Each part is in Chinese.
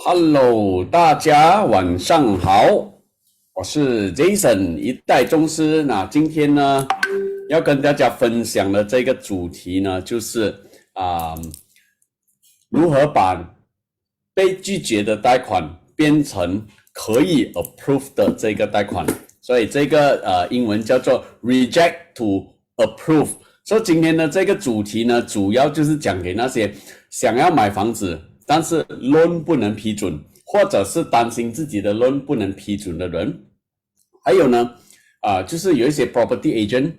Hello，大家晚上好，我是 Jason 一代宗师。那今天呢，要跟大家分享的这个主题呢，就是啊、如何把被拒绝的贷款变成可以 approve 的这个贷款。所以这个英文叫做 reject to approve。所以今天的这个主题呢，主要就是讲给那些想要买房子，但是 loan 不能批准，或者是担心自己的 loan 不能批准的人。还有呢，就是有一些 property agent，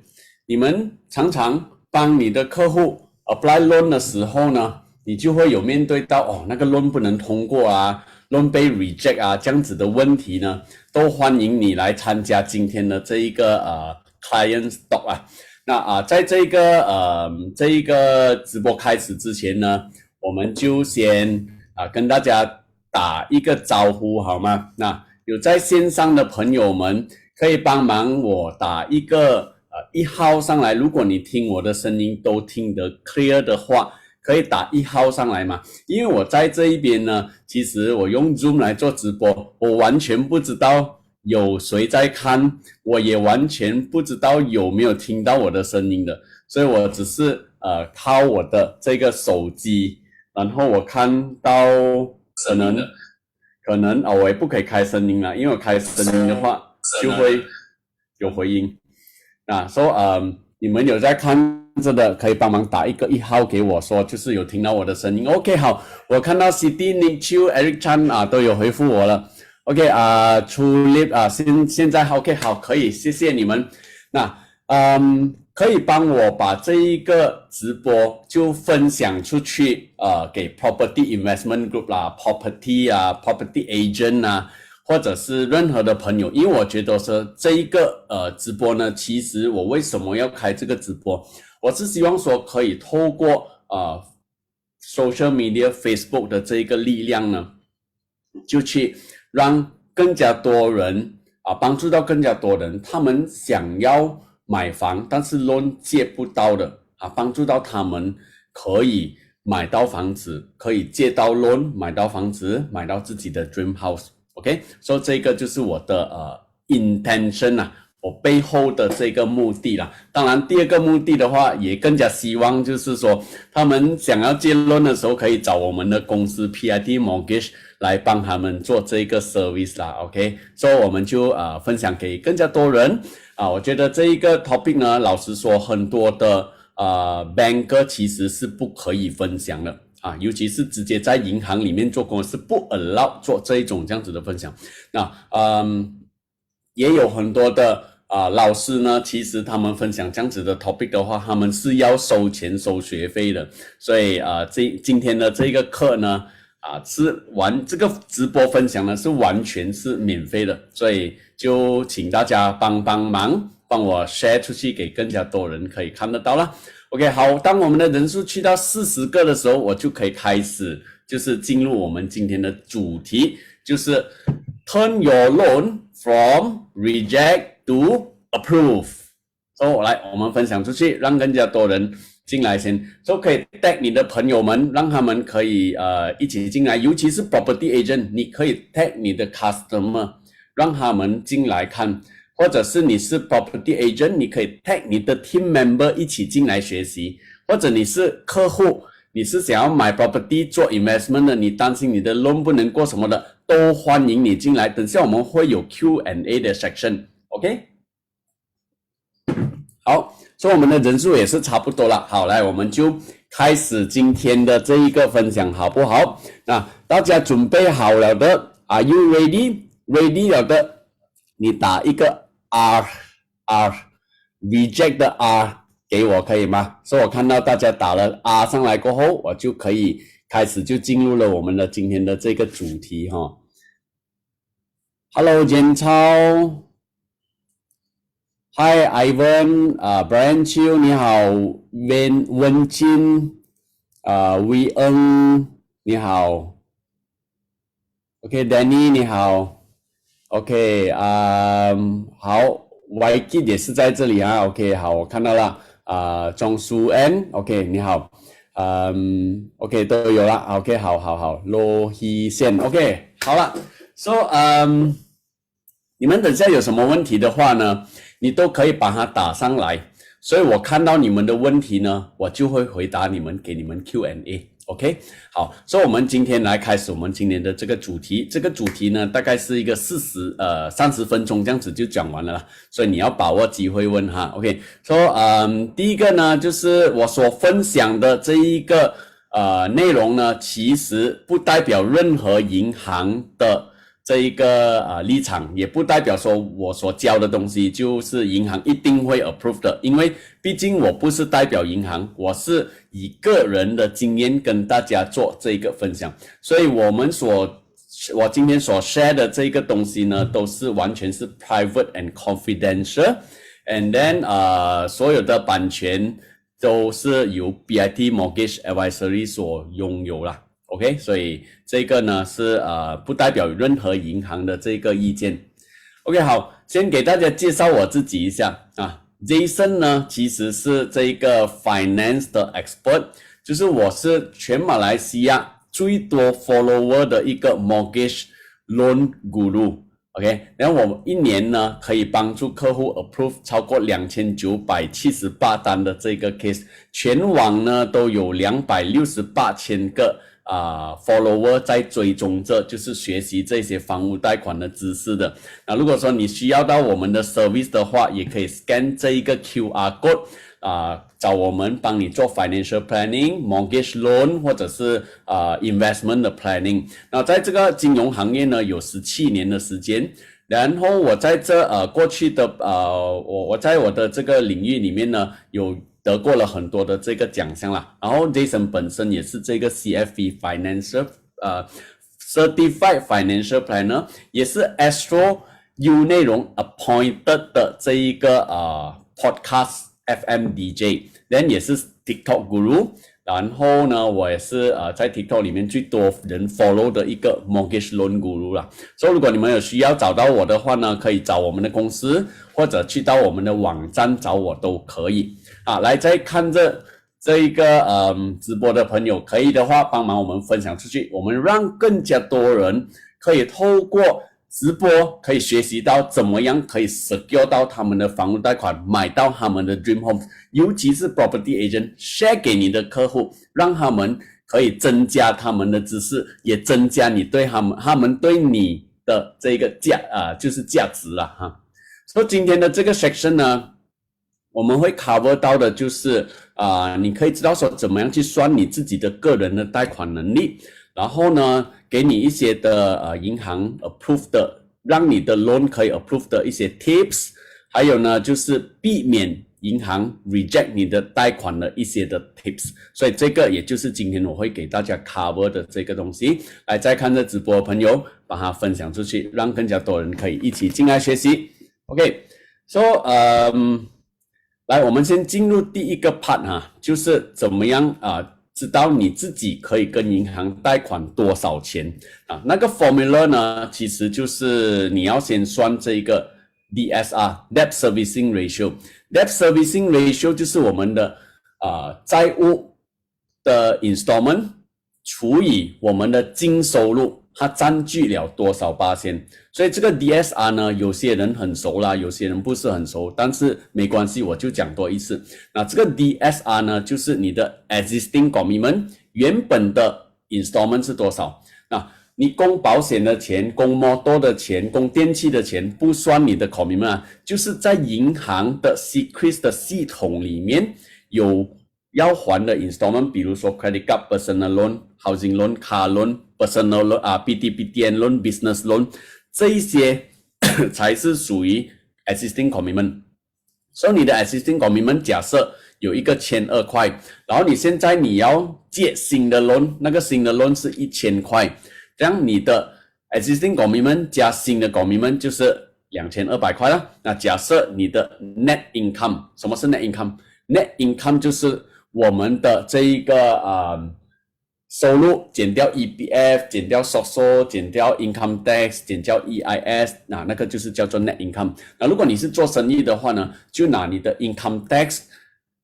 你们常常帮你的客户 apply loan 的时候呢，你就会有面对到那个 loan 不能通过啊，loan 被 reject 啊，这样子的问题呢，都欢迎你来参加今天的这一个client talk 啊。那在这一个直播开始之前呢，我们就先跟大家打一个招呼好吗？那有在线上的朋友们可以帮忙我打一个1号上来，如果你听我的声音都听得 clear 的话，可以打1号上来嘛。因为我在这一边呢，其实我用 Zoom 来做直播，我完全不知道有谁在看，我也完全不知道有没有听到我的声音的，所以我只是靠我的这个手机，然后我看到可能我也不可以开声音了，因为我开声音的话就会有回音。你们有在看着的，可以帮忙打一个1号给我说，就是有听到我的声音。OK， 好，我看到 CD、Nick Chu、Eric Chan 都有回复我了。OK Tulip 现在 OK 好，可以，谢谢你们。那可以帮我把这一个直播就分享出去给 Property Investment Group 啦、Property Agent 啊，或者是任何的朋友，因为我觉得说这一个直播呢，其实我为什么要开这个直播，我是希望说可以透过social media Facebook 的这一个力量呢，就去让更加多人帮助到更加多人，他们想要买房但是 loan 借不到的帮助到他们可以买到房子，可以借到 loan 买到房子，买到自己的 dream house。OK， 所以这个就是我的intention 我背后的这个目的啦。当然第二个目的的话，也更加希望就是说他们想要借 loan 的时候，可以找我们的公司 PIT Mortgage 来帮他们做这个 service 啦。 OK， 所以我们就分享给更加多人我觉得这一个 topic 呢，老实说很多的banker 其实是不可以分享的尤其是直接在银行里面做工是不 allow 做这一种这样子的分享。那也有很多的老师呢，其实他们分享这样子的 topic 的话，他们是要收钱收学费的。所以今天的这个课呢这个直播分享呢是完全是免费的，所以就请大家帮忙帮我 share 出去给更加多人可以看得到啦。OK， 好，当我们的人数去到40个的时候，我就可以开始就是进入我们今天的主题，就是 Turn your loan from reject to approve。 我们分享出去，让更加多人进来先，可以 tag 你的朋友们，让他们可以一起进来，尤其是 property agent， 你可以 tag 你的 customer， 让他们进来看，或者是你是 property agent， 你可以 tag 你的 team member 一起进来学习，或者你是客户，你是想要买 property 做 investment 的，你担心你的 loan 不能过什么的，都欢迎你进来。等下我们会有 Q&A 的 section。 OK， 好，所以我们的人数也是差不多了。好，来我们就开始今天的这一个分享好不好？那大家准备好了的 Are you ready 了的，你打一个 R reject 的 R 给我可以吗？所以我看到大家打了 R 上来过后，我就可以开始就进入了我们的今天的这个主题Hello 简超，Hi Ivan Brian Chiu 你好，文金维恩你好 OK Danny 你好 OK 好 YK 也是在这里OK 好，我看到了庄淑恩 OK 你好 OK 都有了 ，OK 好，罗希线 OK 好了，So 你们等下有什么问题的话呢，你都可以把它打上来，所以我看到你们的问题呢，我就会回答你们，给你们 Q&A。OK， 好，所以我们今天来开始我们今年的这个主题。这个主题呢，大概是一个30分钟这样子就讲完了啦，所以你要把握机会问哈。OK， 第一个呢，就是我所分享的这一个内容呢，其实不代表任何银行的这一个立场，也不代表说我所教的东西就是银行一定会 approve 的，因为毕竟我不是代表银行，我是以个人的经验跟大家做这个分享，所以我今天所 share 的这个东西呢，都是完全是 private and confidential and then 所有的版权都是由 BIT Mortgage Advisory 所拥有啦。OK， 所以这个呢是不代表任何银行的这个意见。OK， 好，先给大家介绍我自己一下啊。Jason 呢其实是这个 finance 的 expert， 就是我是全马来西亚最多 follower 的一个 mortgage loan guru。OK， 然后我一年呢可以帮助客户 approve 超过2978单的这个 case， 全网呢都有268千个follower 在追踪着，就是学习这些房屋贷款的知识的。那如果说你需要到我们的 service 的话，也可以 scan 这一个 QR code，找我们帮你做 financial planning、mortgage loan 或者是investment 的 planning。那在这个金融行业呢，有17年的时间。然后我在过去的我在我的这个领域里面呢，有得过了很多的这个奖项啦。然后 Jason 本身也是这个 CFP Financial Certified Financial Planner， 也是 Astro U 内容 appointed 的这一个podcast FM DJ， then 也是 TikTok Guru。然后呢，我也是在 TikTok 里面最多人 follow 的一个 mortgage loan guru 啦。所以如果你们有需要找到我的话呢，可以找我们的公司，或者去到我们的网站找我都可以。来再看这一个直播的朋友，可以的话帮忙我们分享出去，我们让更加多人可以透过直播可以学习到怎么样可以 secure 到他们的房屋贷款，买到他们的 dream home， 尤其是 property agent share 给你的客户，让他们可以增加他们的知识，也增加你对他们对你的这个就是价值啦哈。所以今天的这个 section 呢，我们会 cover 到的就是你可以知道说怎么样去算你自己的个人的贷款能力，然后呢给你一些的银行 approve 的，让你的 loan 可以 approve 的一些 tips， 还有呢就是避免银行 reject 你的贷款的一些的 tips， 所以这个也就是今天我会给大家 cover 的这个东西。来，再看这直播的朋友把它分享出去，让更加多人可以一起进来学习。 OK，so 来，我们先进入第一个 part 就是怎么样知道你自己可以跟银行贷款多少钱那个 formula 呢，其实就是你要先算这个 DSR，Debt Servicing Ratio。Debt Servicing Ratio 就是我们的债务的 installment 除以我们的净收入，它占据了多少%。所以这个 DSR 呢，有些人很熟啦，有些人不是很熟，但是没关系，我就讲多一次。那这个 DSR 呢，就是你的 existing commitment 原本的 installment 是多少。那你供保险的钱、供摩的钱、供电器的钱不算你的 commitment， 就是在银行的 Secret 的系统里面有要还的 installment， 比如说 credit card、personal loan、housing loan、car loan、personal loan、PT、PTN loan、business loan， 这一些才是属于 existing commitment。所以你的 existing commitment 假设有一个1200块，然后你现在你要借新的 loan， 那个新的 loan 是1000块，这样你的 existing commitment 加新的 commitment 就是2200块了。那假设你的 net income， 什么是 net income？Net income 就是我们的这一个收入减掉 EPF， 减掉 SOSO， 减掉 income tax， 减掉 EIS， 那个就是叫做 net income。那如果你是做生意的话呢，就拿你的 income tax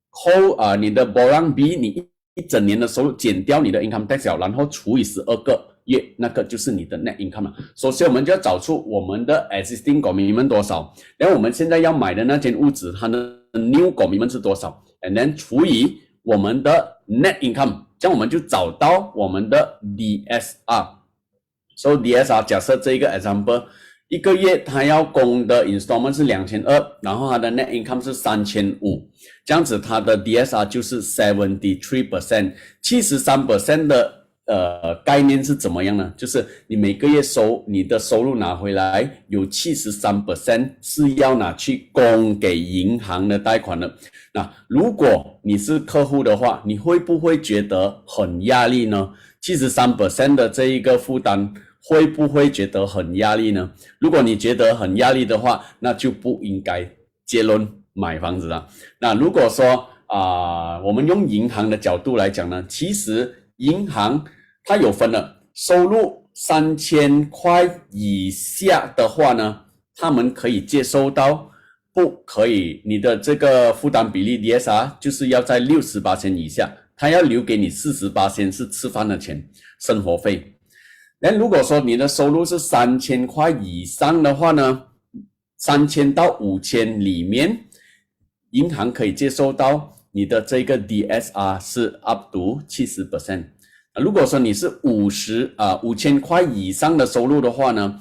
扣你的 borang B， 你整年的收入减掉你的 income tax 然后除以12个月，那个就是你的 net income 了。首先我们就要找出我们的 existing commitment 多少，然后我们现在要买的那间屋子它的 new commitment 是多少 ，and then 除以我们的 net income， 这样我们就找到我们的 DSR。So DSR 假设这一个 example， 一个月他要供的 installment 是2200，然后他的 net income 是3500，这样子他的 DSR 就是73%。73% 的概念是怎么样呢？就是你每个月你的收入拿回来有73% 是要拿去供给银行的贷款的。那如果你是客户的话，你会不会觉得很压力呢？73% 的这一个负担会不会觉得很压力呢？如果你觉得很压力的话，那就不应该结论买房子了。那如果说我们用银行的角度来讲呢，其实银行它有分了，收入3000块以下的话呢，他们可以接收到，不可以你的这个负担比例 DSR 就是要在60%以下，他要留给你40%是吃饭的钱，生活费。那如果说你的收入是3000块以上的话呢，3000到5000里面，银行可以接收到你的这个 DSR 是 up to 70%。如果说你是5000块以上的收入的话呢，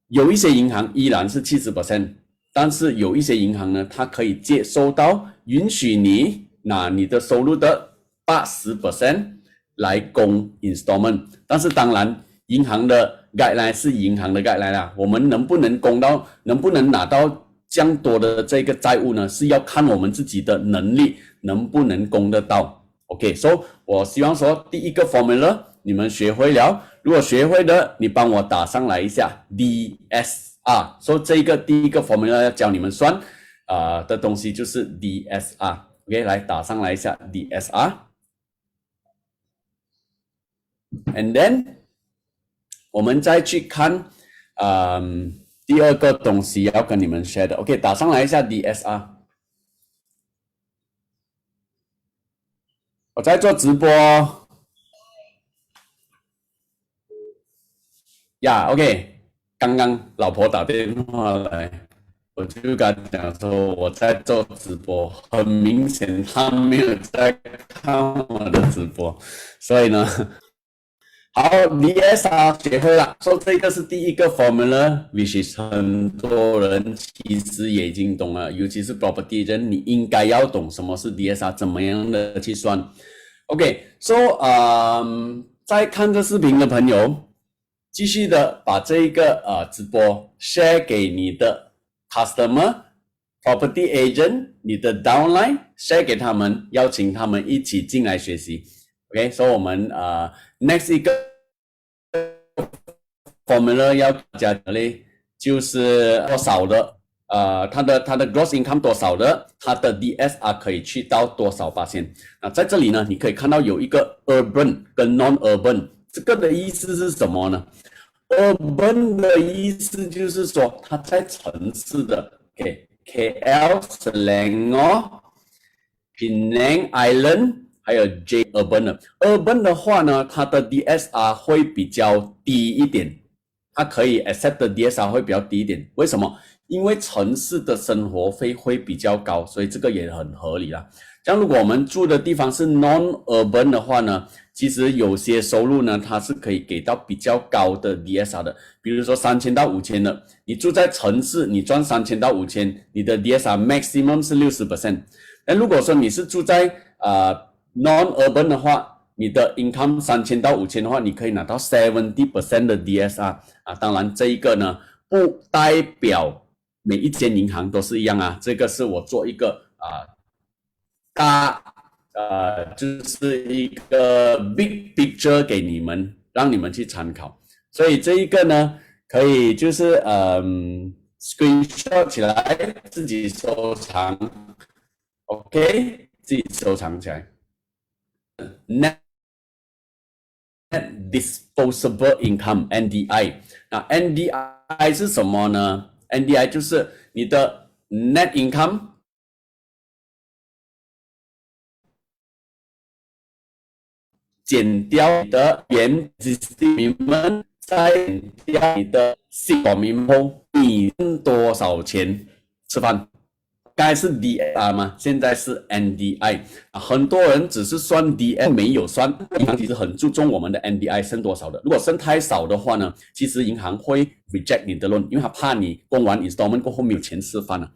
有一些银行依然是70%，但是有一些银行呢，它可以接收到允许你拿你的收入的80%来供 installment， 但是当然银行的 guideline 是银行的 guideline 啦，我们能不能拿到这样多的这个债务呢，是要看我们自己的能力能不能供得到。OK， so 我希望说第一个 formula 你们学会了，如果学会了，你帮我打上来一下 DSR。所以这一个第一个 formula 要教你们算的东西就是 DSR。OK， 来打上来一下 DSR。And then 我们再去看第二个东西要跟你们 share 的。OK， 打上来一下 DSR。我在做直播呀，OK， 刚刚老婆打电话来，我就跟她讲说我在做直播，很明显她没有在看我的直播，所以呢，好 ，DSR 学会了，说这个是第一个 formula，which is 很多人其实也已经懂了，尤其是 property 人，你应该要懂什么是 DSR， 怎么样的去算。OK，so 在看这视频的朋友，继续的把这一个直播 share 给你的 customer、property agent、你的 downline share 给他们，邀请他们一起进来学习。OK，so 我们next 一个 formula 要讲的嘞，就是多少的它的 gross income 多少的，它的 DSR 可以去到多少%。在这里呢，你可以看到有一个 urban 跟 non-urban， 这个的意思是什么呢？ urban 的意思就是说它在城市的 KL、Selangor、Penang Island 还有 J urban 的 urban 的话呢，它的 DSR 会比较低一点，它可以 accept 的 DSR 会比较低一点。为什么？因为城市的生活费会比较高，所以这个也很合理啦。像如果我们住的地方是 non-urban 的话呢，其实有些收入呢，它是可以给到比较高的 DSR 的，比如说3000到5000的，你住在城市，你赚3000到5000，你的 DSR maximum 是60%。但如果说你是住在non-urban 的话，你的 income 3000到5000的话，你可以拿到70% 的 DSR 当然这一个呢，不代表每一间银行都是一样啊，这个是我做一个就是一个 big picture 给你们，让你们去参考。所以这一个呢，可以就是screenshot 起来，自己收藏 ，OK， 自己收藏起来。Net disposable income NDI， 那 NDI 是什么呢？ NDI 就是你的 net income 减掉你的原 existing commitment，再减掉你的新 commitment 后，你剩多少钱吃饭？刚才是 DSR 嘛，现在是 NDI 很多人只是算 DM 没有算，银行其实很注重我们的 NDI 剩多少的。如果剩太少的话呢，其实银行会 reject 你的 loan， 因为他怕你供完 installment 过后没有钱吃饭了。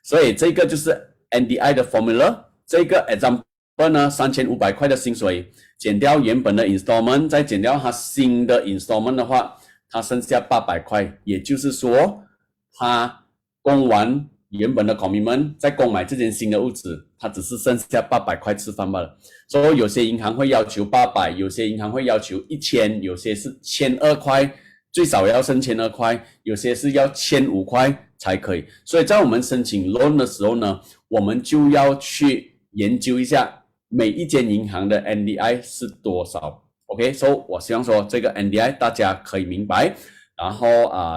所以这个就是 NDI 的 formula。这个 example 呢，3500块的薪水减掉原本的 installment， 再减掉他新的 installment 的话，他剩下800块，也就是说他供完原本的 commitment， 再购买这间新的屋子，它只是剩下800块吃饭罢了。所以有些银行会要求800，有些银行会要求1000，有些是1200块，最少要剩1200块，有些是要1500块才可以。所以在我们申请 loan 的时候呢，我们就要去研究一下每一间银行的 NDI 是多少。OK， 所以我希望说这个 NDI 大家可以明白，然后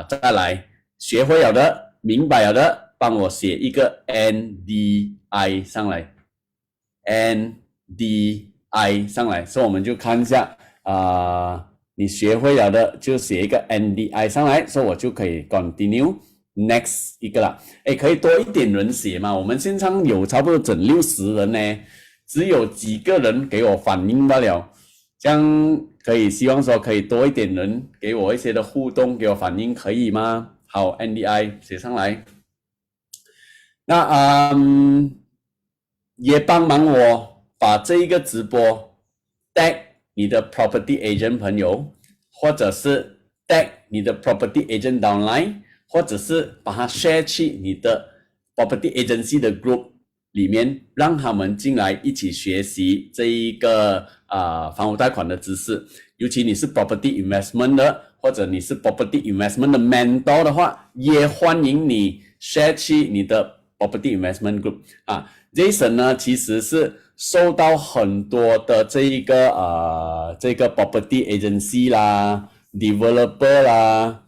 再来学会了的、明白了的，帮我写一个 NDI 上来 ，NDI 上来，所以我们就看一下你学会了的就写一个 NDI 上来，所以我就可以 continue next 一个了。可以多一点人写嘛？我们现场有差不多整60人呢，只有几个人给我反应罢了，这样可以希望说可以多一点人给我一些的互动，给我反应，可以吗？好 ，NDI 写上来。那也帮忙我把这一个直播 tag 你的 property agent 朋友，或者是 tag 你的 property agent downline， 或者是把它 share 去你的 property agency 的 group 里面，让他们进来一起学习这一个房屋贷款的知识。尤其你是 property investment 的，或者你是 property investment 的 mentor 的话，也欢迎你 share 去你的 property investment group Jason 呢，其实是受到很多的这个 property agency 啦 developer 啦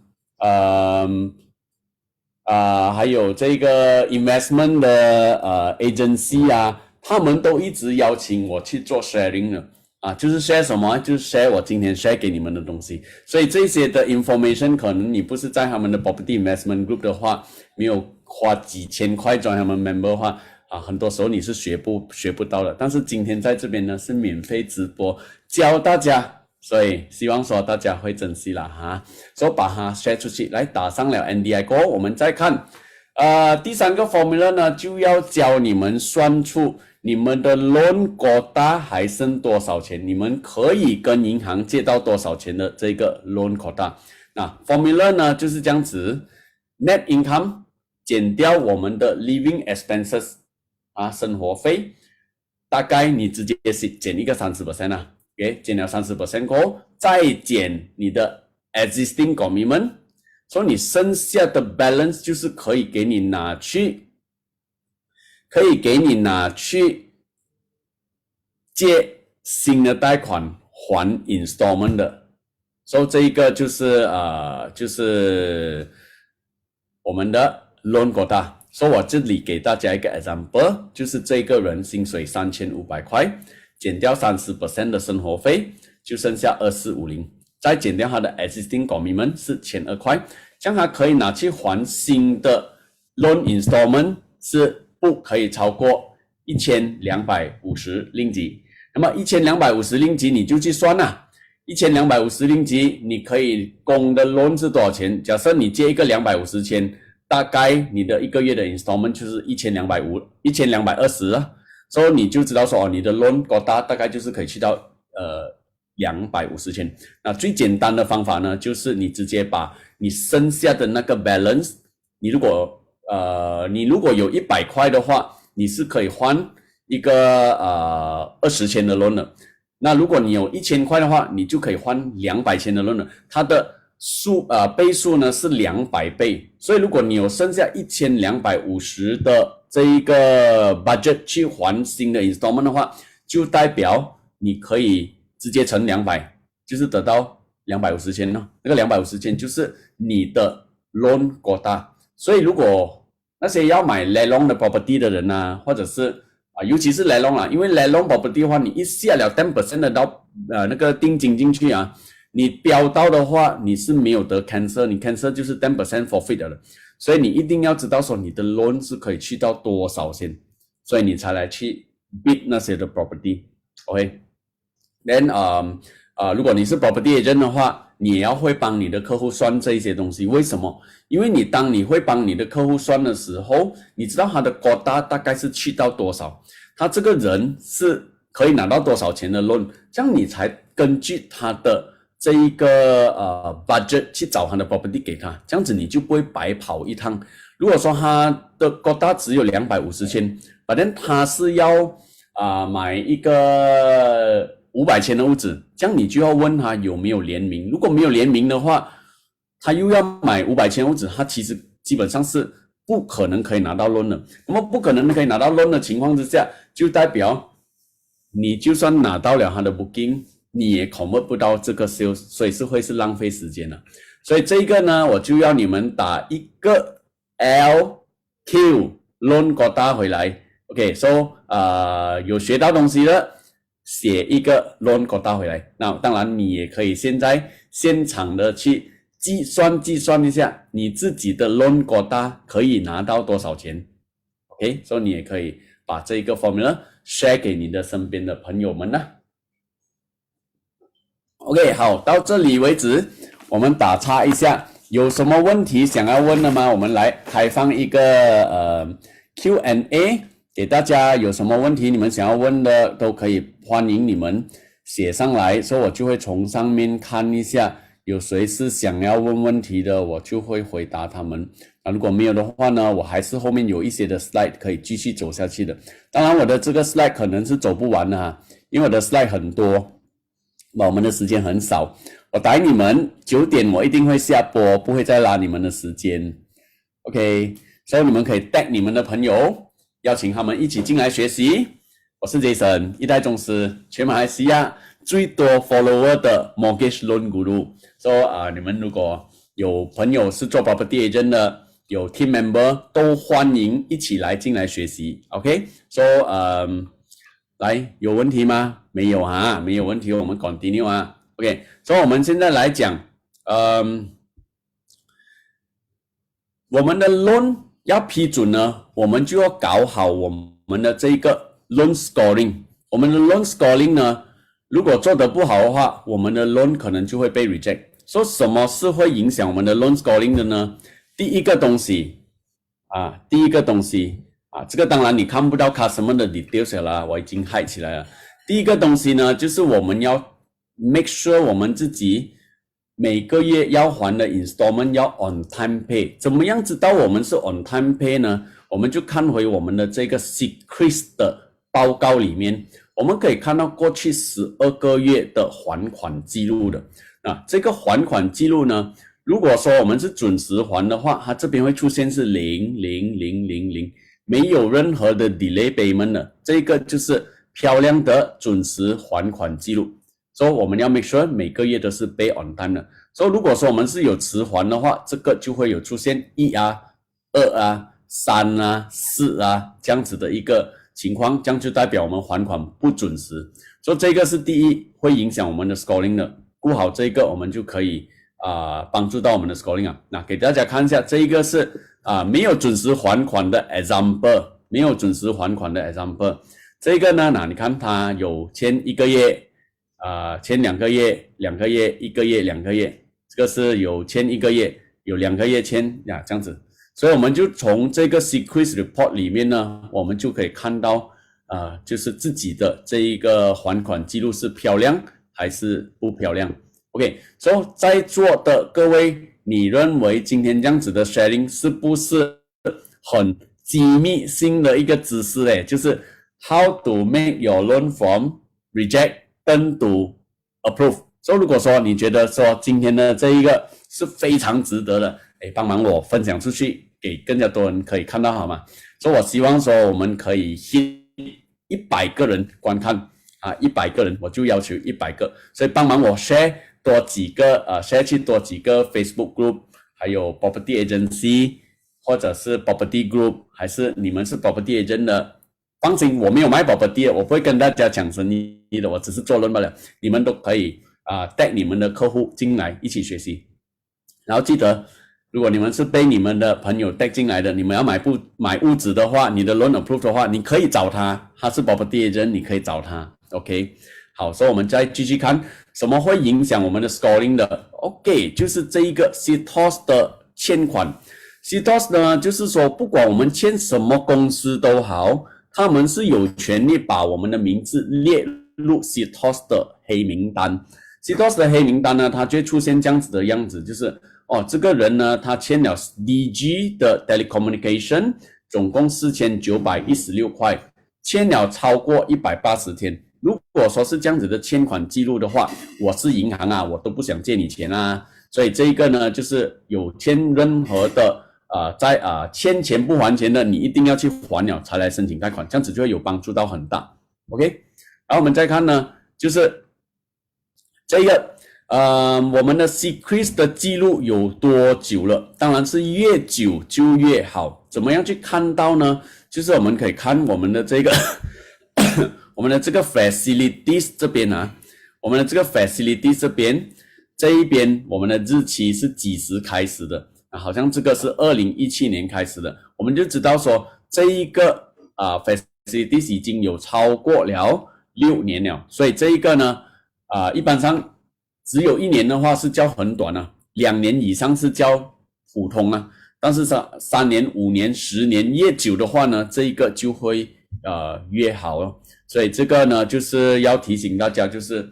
还有这个 investment 的agency 他们都一直邀请我去做 sharing 的就是 share 什么？就是 share 我今天 share 给你们的东西。所以这些的 information 可能你不是在他们的 property investment group 的话，没有花几千块转他们 member 的话很多时候你是学不到的。但是今天在这边呢是免费直播教大家，所以希望说大家会珍惜啦所以把它 share 出去，来打上了 NDI 过后，我们再看第三个 formula 呢，就要教你们算出你们的 loan quota 还剩多少钱，你们可以跟银行借到多少钱的这个 loan quota。那 formula 呢就是这样子 ，net income 减掉我们的 living expenses 生活费，大概你直接减一个 30% OK， 减了 30% 过后，再减你的 existing commitment， 所以你剩下的 balance 就是可以给你拿去借新的贷款还 installment 的，所以这一个就是我们的 loan quota。所以我这里给大家一个 example， 就是这个人薪水3500块，减掉 30% 的生活费，就剩下2450，再减掉他的 existing commitment 是1200块，这样他可以拿去还新的 loan installment 是不可以超过1250令吉。那么1250令吉你就去算1250令吉你可以供的 loan 是多少钱？假设你借一个250千，大概你的一个月的 installment 就是1220所以你就知道说你的 loan quota 大概就是可以去到250千。那最简单的方法呢，就是你直接把你剩下的那个 balance， 你如果有100块的话，你是可以还一个20千的 loan 的。那如果你有1000块的话，你就可以还200千的 loan 的。它的倍数呢是200倍，所以如果你有剩下1250的这一个 budget 去还新的 installment 的话，就代表你可以直接乘200，就是得到250千呢。那个250千就是你的 loan quota。所以如果那些要买 long 的 property 的人或者是尤其是来龙因为来龙 property 的话，你一下了 10% 的那个定金进去你标到的话，你是没有得 cancel， 你 cancel 就是10% forfeit 的了，所以你一定要知道说你的 loan 是可以去到多少先，所以你才来去 bid 那些的 property。OK，then 如果你是 property agent 的话，你也要会帮你的客户算这一些东西。为什么？因为当你会帮你的客户算的时候，你知道他的quota大概是去到多少，他这个人是可以拿到多少钱的 loan， 这样你才根据他的这一个budget 去找他的 property 给他，这样子你就不会白跑一趟。如果说他的 quota 只有250千，反正他是要买一个500千的屋子，这样你就要问他有没有联名。如果没有联名的话，他又要买500千屋子，他其实基本上是不可能可以拿到 loan 的。那么不可能可以拿到 loan 的情况之下，就代表你就算拿到了他的 booking， 你也 convert 不到这个 sales， 所以会是浪费时间的。所以这个呢，我就要你们打一个 LQ loan quota 回来。OK，so 有学到东西了，写一个 loan quota 回来。那当然你也可以现在现场的去计算一下你自己的 loan quota 可以拿到多少钱。OK，so 你也可以把这个 formula share 给你的身边的朋友们啦。OK， 好，到这里为止，我们打岔一下，有什么问题想要问的吗？我们来开放一个Q&A 给大家，有什么问题你们想要问的都可以，欢迎你们写上来，所以我就会从上面看一下有谁是想要问问题的，我就会回答他们。如果没有的话呢，我还是后面有一些的 slide 可以继续走下去的。当然我的这个 slide 可能是走不完的因为我的 slide 很多，我们的时间很少。我答应你们9点我一定会下播，不会再拉你们的时间。OK， 所以你们可以带你们的朋友，邀请他们一起进来学习。我是 Jason， 一代宗师，全马来西亚最多 follower 的 Mortgage Loan Guru。所以你们如果有朋友是做 property agent 的，有 team member 都欢迎一起来进来学习。OK，so 来有问题吗？没有没有问题，我们 continue OK， 所以我们现在来讲，我们的 loan 要批准呢，我们就要搞好我们的这个 loan scoring。我们的 loan scoring 呢，如果做得不好的话，我们的 loan 可能就会被 reject。所以什么是会影响我们的 loan scoring 的呢？第一个东西这个当然你看不到 customer 的 details 了，我已经 hide 起来了。第一个东西呢，就是我们要 make sure 我们自己每个月要还的 installment 要 on time pay。怎么样知道我们是 on time pay 呢？我们就看回我们的这个 Secret 的报告里面，我们可以看到过去12个月的还款记录的。这个还款记录呢，如果说我们是准时还的话，它这边会出现是00000，没有任何的 delay payment 的，这个就是漂亮的准时还款记录。所以我们要 make sure 每个月都是 pay on time 的。所以如果说我们是有迟还的话，这个就会有出现1、2、3、4这样子的一个情况，这样就代表我们还款不准时。所以这个是第一会影响我们的 scoring 的。顾好这个，我们就可以帮助到我们的 scoring 那给大家看一下，这一个是没有准时还款的 example， 没有准时还款的 example。这个呢，你看它有签1个月，签2个月、2个月、1个月、2个月，这个是有签1个月，有2个月签这样子。所以我们就从这个 Secret Report 里面呢，我们就可以看到就是自己的这一个还款记录是漂亮还是不漂亮。OK， 所以在座的各位，你认为今天这样子的 sharing 是不是很机密性的一个知识嘞？就是 how to make your loan from reject turn to approve。所以如果说你觉得说今天的这一个是非常值得的，帮忙我分享出去，给更加多人可以看到好吗？所以我希望说我们可以hit100个人观看100个人，我就要求100个，所以帮忙我 share 多几个share 去多几个 Facebook group， 还有 property agency 或者是 property group， 还是你们是 property agent 的放心，我没有卖 property， 我不会跟大家抢生意的，我只是做论罢了。你们都可以带你们的客户进来一起学习。然后记得，如果你们是被你们的朋友带进来的，你们要买屋子的话，你的 loan approve 的话，你可以找他，他是 property agent， 你可以找他。OK， 好，所以我们再继续看什么会影响我们的 scoring 的。OK， 就是这一个 CTOS 的欠款。CTOS 呢，就是说不管我们欠什么公司都好。他们是有权利把我们的名字列入 CTOS 的黑名单。CTOS 的黑名单呢，它就会出现这样子的样子，就是这个人呢，他欠了 DG 的 telecommunication， 总共4916块，欠了超过180天。如果说是这样子的欠款记录的话，我是银行啊，我都不想借你钱啊。所以这一个呢，就是有欠任何的。在欠钱不还钱的，你一定要去还了才来申请贷款，这样子就会有帮助到很大。OK， 然后我们再看呢，就是这个我们的 Secret 的记录有多久了？当然是越久就越好。怎么样去看到呢？就是我们可以看我们的这个我们的这个 Facilities 这边啊，我们的这个 Facilities 这一边我们的日期是几时开始的？好像这个是2017年开始的，我们就知道说这一个facilities 已经有超过了6年了，所以这一个呢一般上只有1年的话是叫很短啊，2年以上是叫普通啊，但是3年、5年、10年越久的话呢，这一个就会越好哦。所以这个呢就是要提醒大家，就是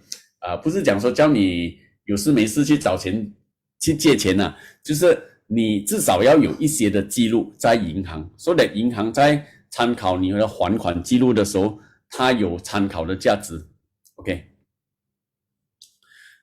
不是讲说叫你有事没事去找钱去借钱啊，就是你至少要有一些的记录在银行，所以银行在参考你的还款记录的时候，它有参考的价值。OK，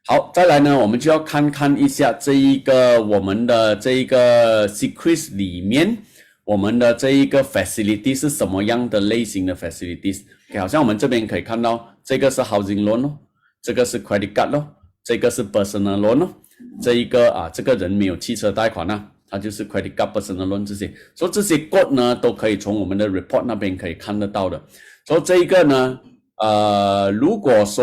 好，再来呢，我们就要看一下这一个我们的这一个 Secret 里面，我们的这一个 facility 是什么样的类型的 facilities。OK， 好像我们这边可以看到，这个是 housing loan 哦，这个是 credit card 哦，这个是 personal loan 哦。这一个这个人没有汽车贷款他就是 credit card personal loan 这些，所以这些 code 呢都可以从我们的 report 那边可以看得到的。所以这一个呢，如果说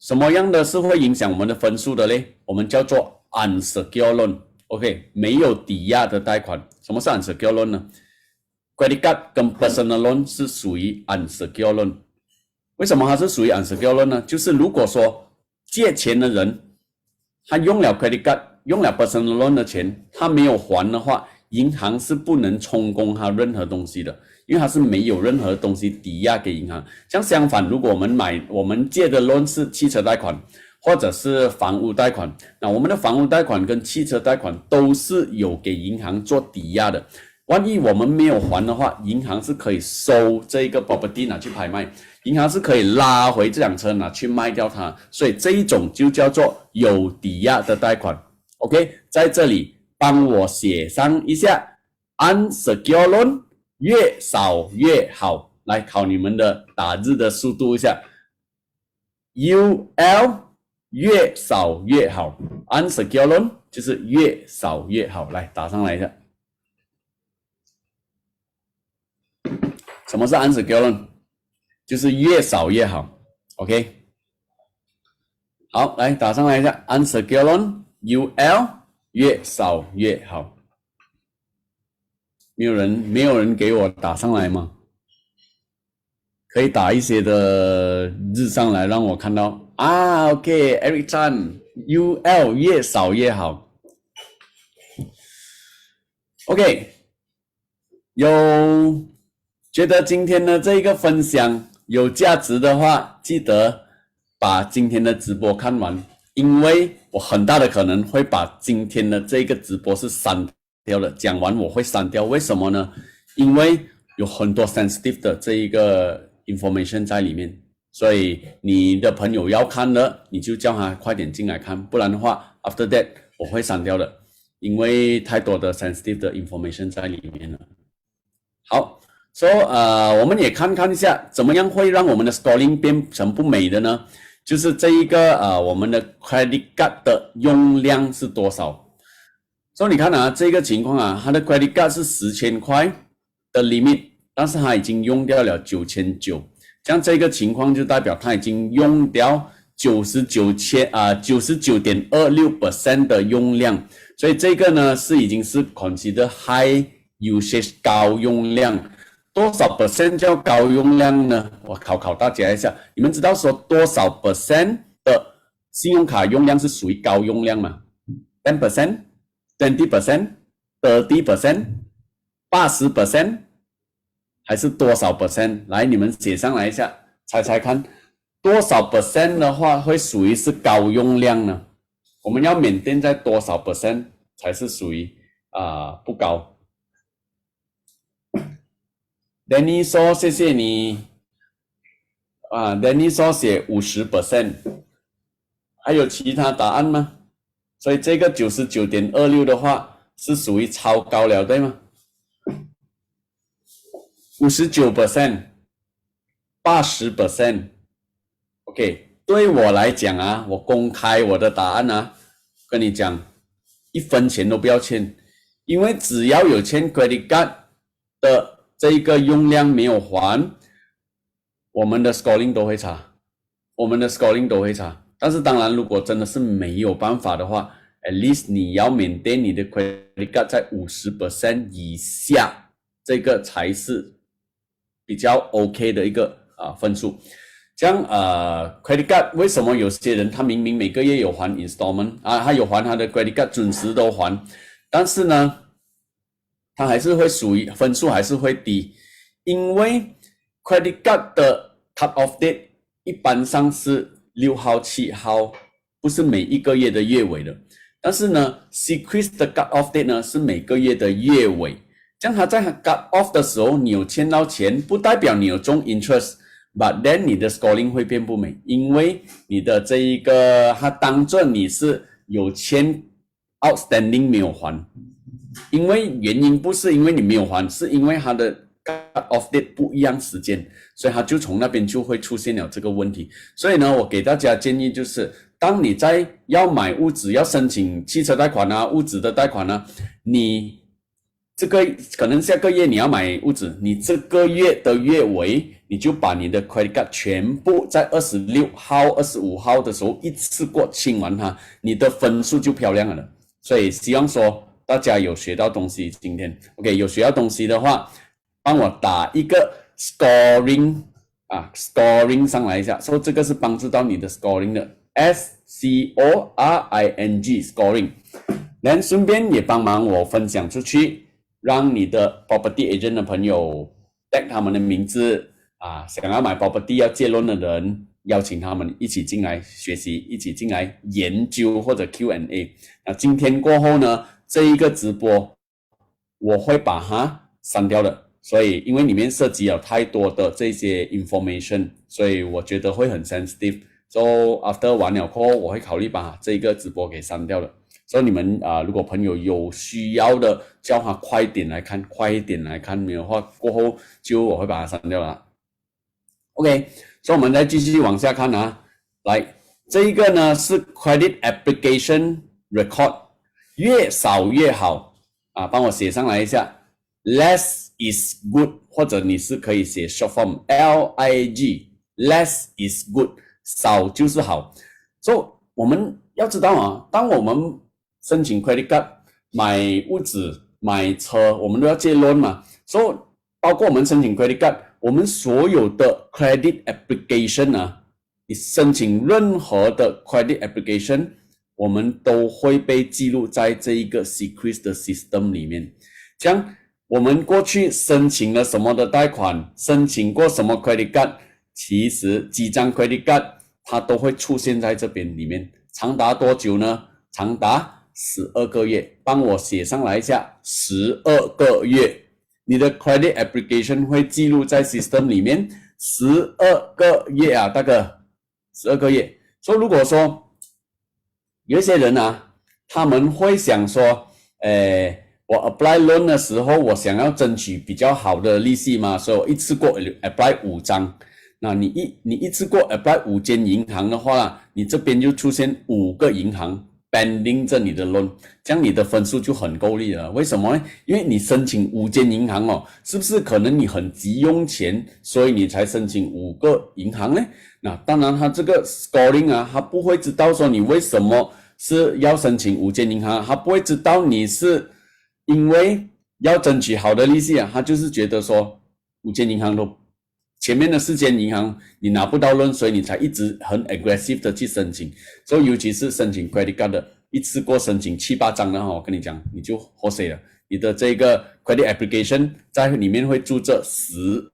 什么样的是会影响我们的分数的嘞？我们叫做 unsecured loan。OK， 没有抵押的贷款。什么是 unsecured loan 呢？ credit card 跟 personal loan 是属于 unsecured loan。为什么它是属于 unsecured loan 呢？就是如果说借钱的人他用了 credit card 用了 personal loan 的钱，他没有还的话，银行是不能充公他任何东西的，因为他是没有任何东西抵押给银行。相反，如果我们借的 loan 是汽车贷款或者是房屋贷款，那我们的房屋贷款跟汽车贷款都是有给银行做抵押的。万一我们没有还的话，银行是可以收这个 property 拿去拍卖，银行是可以拉回这辆车拿去卖掉它，所以这一种就叫做有抵押的贷款。OK， 在这里帮我写上一下 unsecured loan 越少越好，来考你们的打字的速度一下 UL 越少越好， unsecured loan 就是越少越好，来打上来一下。什么是 unsecured loan？ 就是越少越好。 OK， 好，来打上来一下 unsecured loan UL 越少越好。没有人给我打上来吗？可以打一些的字上来让我看到OK， Eric Chan UL 越少越好。 OK， 有觉得今天的这个分享有价值的话，记得把今天的直播看完，因为我很大的可能会把今天的这个直播是删掉的，讲完我会删掉。为什么呢？因为有很多 sensitive 的这一个 information 在里面，所以你的朋友要看的，你就叫他快点进来看，不然的话 after that 我会删掉的，因为太多的 sensitive 的 information 在里面了。好，我们也看一下怎么样会让我们的 scoring 变成不美的呢？就是这一个我们的 credit card 的用量是多少？所以你看这个情况它的 credit card 是10,000块的 limit，但是他已经用掉了9900，像这个情况就代表他已经用掉99.26% 的用量，所以这个呢已经是 consider high usage 高用量。多少 percent 叫高用量呢？我考大家一下，你们知道说多少 percent 的信用卡用量是属于高用量吗？ 10%、20%、30%、80%，还是多少 percent？ 来，你们写上来一下，猜猜看，多少 percent 的话会属于是高用量呢？我们要maintain在多少 percent 才是属于不高？Danny 说谢谢你Danny 说写50%，还有其他答案吗？所以这个 99.26 的话是属于超高了，对吗？ 59%、80%。 OK， 对我来讲我公开我的答案跟你讲1分钱都不要欠，因为只要有欠 credit card 的这一个用量没有还，我们的 scoring 都会差，但是当然如果真的是没有办法的话， at least 你要 maintain 你的 credit card 在 50% 以下，这个才是比较 OK 的一个分数。这样credit card 为什么有些人他明明每个月有还 installment 他有还他的 credit card 准时都还，但是呢他还是会属于分数还是会低，因为 credit card 的 cut off date 一般上是6号7号，不是每一个月的月尾的，但是呢 Sequest 的 cut off date 呢是每个月的月尾，这样他在 cut off 的时候你有欠到钱，不代表你有中 interest， but then 你的 scoring 会变不美，因为你的这一个他当作你是有欠 outstanding 没有还，因为原因不是因为你没有还，是因为他的 cut off date 不一样时间，所以他就从那边就会出现了这个问题。所以呢我给大家建议就是，当你在要买屋子要申请汽车贷款屋子的贷款你这个可能下个月你要买屋子，你这个月的月尾你就把你的 credit card 全部在26号25号的时候一次过清完它，你的分数就漂亮了。所以希望说大家有学到东西，今天 OK 有学到东西的话，帮我打一个 scoring scoring 上来一下，所以这个是帮助到你的 scoring 的 SCORING scoring， 然后顺便也帮忙我分享出去，让你的 property agent 的朋友 tag 他们的名字想要买 property 要借 loan 的人，邀请他们一起进来学习，一起进来研究或者 Q&A。 那今天过后呢，这一个直播我会把它删掉的，所以因为里面涉及了太多的这些 information， 所以我觉得会很 sensitive， so after 完了过后我会考虑把这个直播给删掉的。所以你们如果朋友有需要的，叫他快一点来看，没有的话过后就我会把它删掉了。OK， 所以我们再继续往下看来，这一个呢是 credit application record， 越少越好帮我写上来一下 ，less is good， 或者你是可以写 short form LIG， less is good， 少就是好。所以我们要知道当我们申请 credit card 买屋子买车，我们都要借 loan 嘛，所以包括我们申请 credit card， 我们所有的 credit application你申请任何的 credit application， 我们都会被记录在这一个 Sequest 的 system 里面。这样我们过去申请了什么的贷款，申请过什么 credit card， 其实几张 credit card 它都会出现在这边里面。长达多久呢？长达12个月，帮我写上来一下，12个月，你的 credit application 会记录在 system 里面12个月大哥，12个月。所以如果说有一些人他们会想说，我 apply loan 的时候，我想要争取比较好的利息嘛，所以我一次过 apply 5张。那你一次过 apply 5间银行的话，你这边就出现5个银行 pending 着你的 loan， 这样你的分数就很够力了。为什么呢？因为你申请5间银行哦，是不是可能你很急用钱，所以你才申请5个银行呢？那当然他这个 scoring 啊，他不会知道说你为什么是要申请5间银行，他不会知道你是因为要争取好的利息啊，他就是觉得说5间银行都前面的4间银行你拿不到 loan， 所以你才一直很 aggressive 的去申请。所以尤其是申请 credit card 的，一次过申请7、8张的话，我跟你讲，你就活死了。你的这个 credit application 在里面会住这12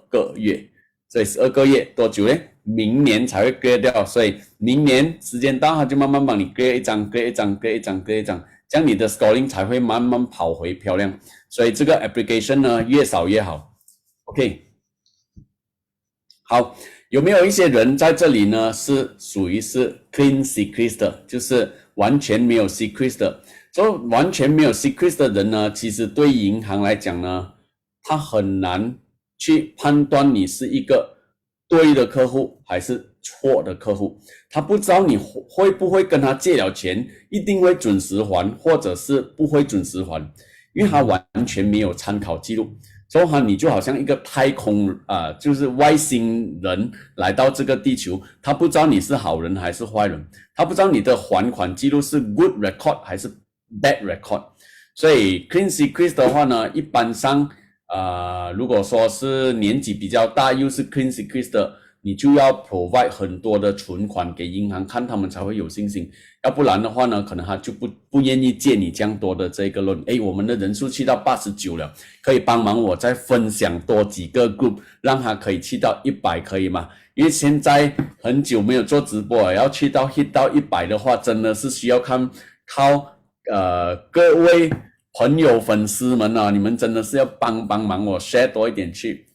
个月，所以12个月多久呢？明年才会 clear 掉，所以明年时间到，它就慢慢帮你 clear 一张 clear 一张 clear 一张 clear 一张，这样你的 scoring 才会慢慢跑回漂亮。所以这个 application 呢，越少越好。OK， 好，有没有一些人在这里呢是属于是 clean secrets 的，就是完全没有 secrets 的。所以完全没有 secrets 的人呢，其实对银行来讲呢，他很难去判断你是一个对的客户还是错的客户。他不知道你会不会跟他借了钱一定会准时还，或者是不会准时还，因为他完全没有参考记录。所以你就好像一个太空就是外星人来到这个地球，他不知道你是好人还是坏人，他不知道你的还款记录是 good record 还是 bad record。 所以 clean secrets 的话呢，一般上如果说是年纪比较大又是 clean secrets 的，你就要 provide 很多的存款给银行看，他们才会有信心。要不然的话呢，可能他就不愿意借你这样多的这个 loan。我们的人数去到89了，可以帮忙我再分享多几个 group， 让他可以去到100，可以吗？因为现在很久没有做直播了，要去到 hit 到100的话，真的是需要靠各位朋友粉丝们啊，你们真的是要帮忙我 share 多一点去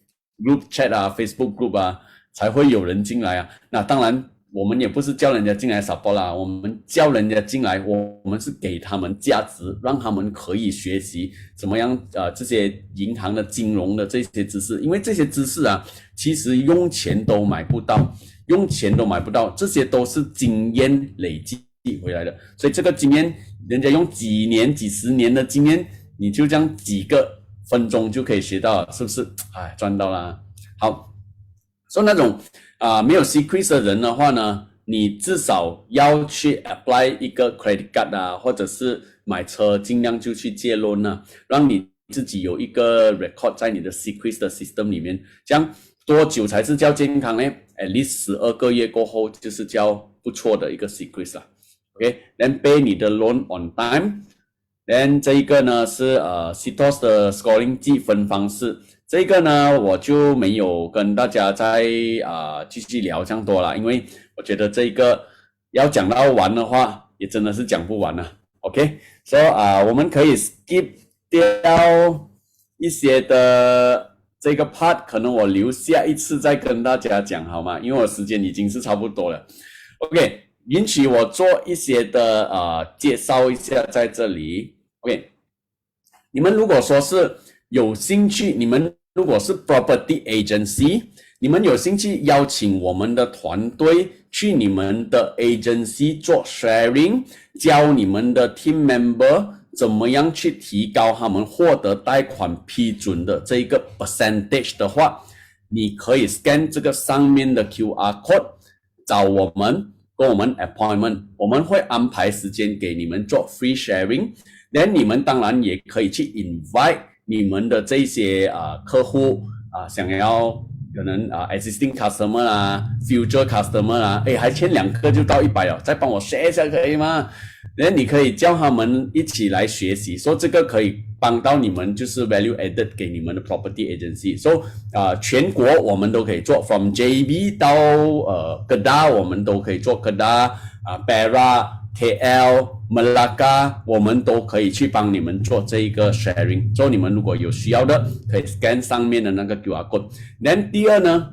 group chat Facebook group 啊，才会有人进来啊。那当然我们也不是叫人家进来 support 啦，我们叫人家进来，我们是给他们价值，让他们可以学习怎么样这些银行的金融的这些知识。因为这些知识啊，其实用钱都买不到，这些都是经验累积回来的。所以这个经验人家用几年几十年的经验，你就这样几个分钟就可以学到了，是不是？赚到啦。好，所以那种没有 secrets 的人的话呢，你至少要去 apply 一个 credit card 或者是买车尽量就去借 loan 让你自己有一个 record 在你的 secrets 的 system 里面。这样多久才是叫健康呢？ at least 12个月过后就是叫不错的一个 secrets 啦。OK， then pay 你的 loan on time。 then 这一个呢是CITOS 的 scoring 计分方式。这个呢我就没有跟大家再继续聊这样多了，因为我觉得这个要讲到完的话也真的是讲不完了。 OK， 所以我们可以 skip 掉一些的这个 part， 可能我留下一次再跟大家讲好吗？因为我时间已经是差不多了。 OK， 允许我做一些的介绍一下在这里。 OK， 你们如果说是有兴趣，你们如果是 property agency， 你们有兴趣邀请我们的团队去你们的 agency 做 sharing， 教你们的 team member 怎么样去提高他们获得贷款批准的这个 percentage 的话，你可以 scan 这个上面的 QR code 找我们，跟我们 appointment， 我们会安排时间给你们做 free sharing。 then 你们当然也可以去 invite你们的这些客户想要可能existing customer future customer还欠2个就到100了，再帮我 share 一下可以吗？那你可以叫他们一起来学习，说这个可以帮到你们，就是 value added 给你们的 property agency。 so 全国我们都可以做 from JB 到Kedah 我们都可以做 Kedah Perak、KL、Melaka 我们都可以去帮你们做这一个 sharing。 所以你们如果有需要的可以 scan 上面的那个 QR code。 then 第二呢，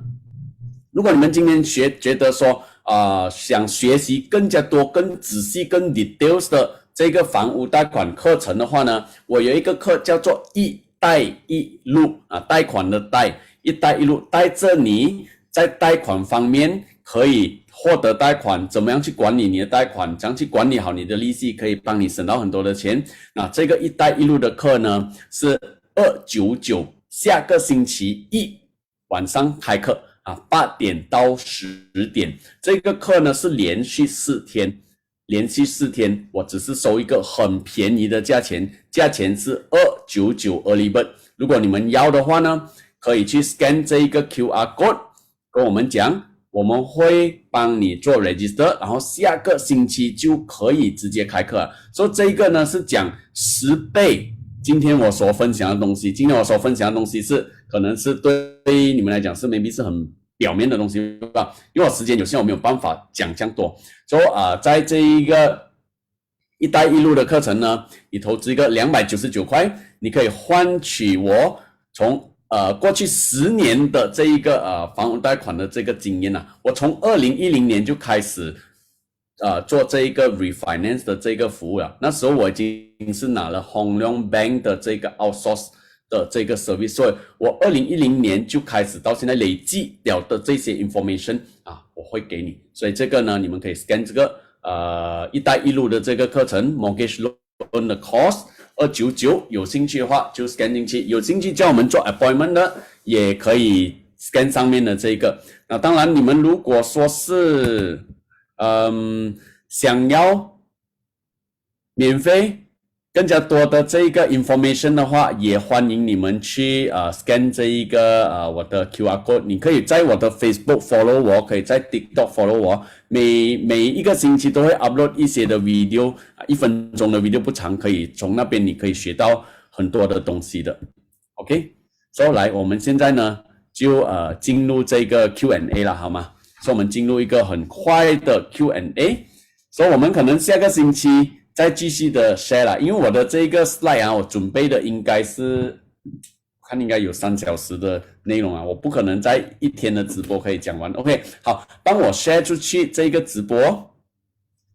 如果你们今天觉得说想学习更加多更仔细更 details 的这个房屋贷款课程的话呢，我有一个课叫做一带一路贷款的贷，一带一路带着你在贷款方面可以获得贷款，怎么样去管理你的贷款，怎样去管理好你的利息，可以帮你省到很多的钱。那这个一带一路的课呢是299，下个星期一晚上开课啊，8点到10点。这个课呢是连续4天。连续4天，我只是收一个很便宜的价钱，价钱是299 early bird。如果你们要的话呢，可以去 scan 这一个 QR code， 跟我们讲，我们会帮你做 register， 然后下个星期就可以直接开课了。所以这个呢是讲10倍。今天我所分享的东西，是可能是对你们来讲是 maybe 是很表面的东西吧，因为我时间有限，我没有办法讲这样多。所以在这一个一带一路的课程呢，你投资一个299块，你可以换取我从过去10年的这一个房屋贷款的这个经验啊。我从2010年就开始做这一个 refinance 的这个服务了。那时候我已经是拿了 Hong Leong Bank 的这个 outsource的这个 service， 所以我2010年就开始到现在累计了的这些 information 啊，我会给你。所以这个呢，你们可以 scan 这个一带一路的这个课程 mortgage loan 的 course 299，有兴趣的话就 scan 进去，有兴趣叫我们做 appointment 的也可以 scan 上面的这个。那当然你们如果说是想要免费更加多的这一个 information 的话，也欢迎你们去scan 这一个我的 QR code。你可以在我的 Facebook follow 我，可以在 TikTok follow 我。每一个星期都会 upload 一些的 video， 1分钟的 video 不长，可以从那边你可以学到很多的东西的。OK， 所以来我们现在呢就进入这个 Q&A 了，好吗？所以我们进入一个很快的 Q&A， 所以我们可能下个星期再继续的 share 啦，因为我的这个 slide 啊，我准备的应该是看应该有3小时的内容啊，我不可能在1天的直播可以讲完。OK， 好，帮我 share 出去这个直播，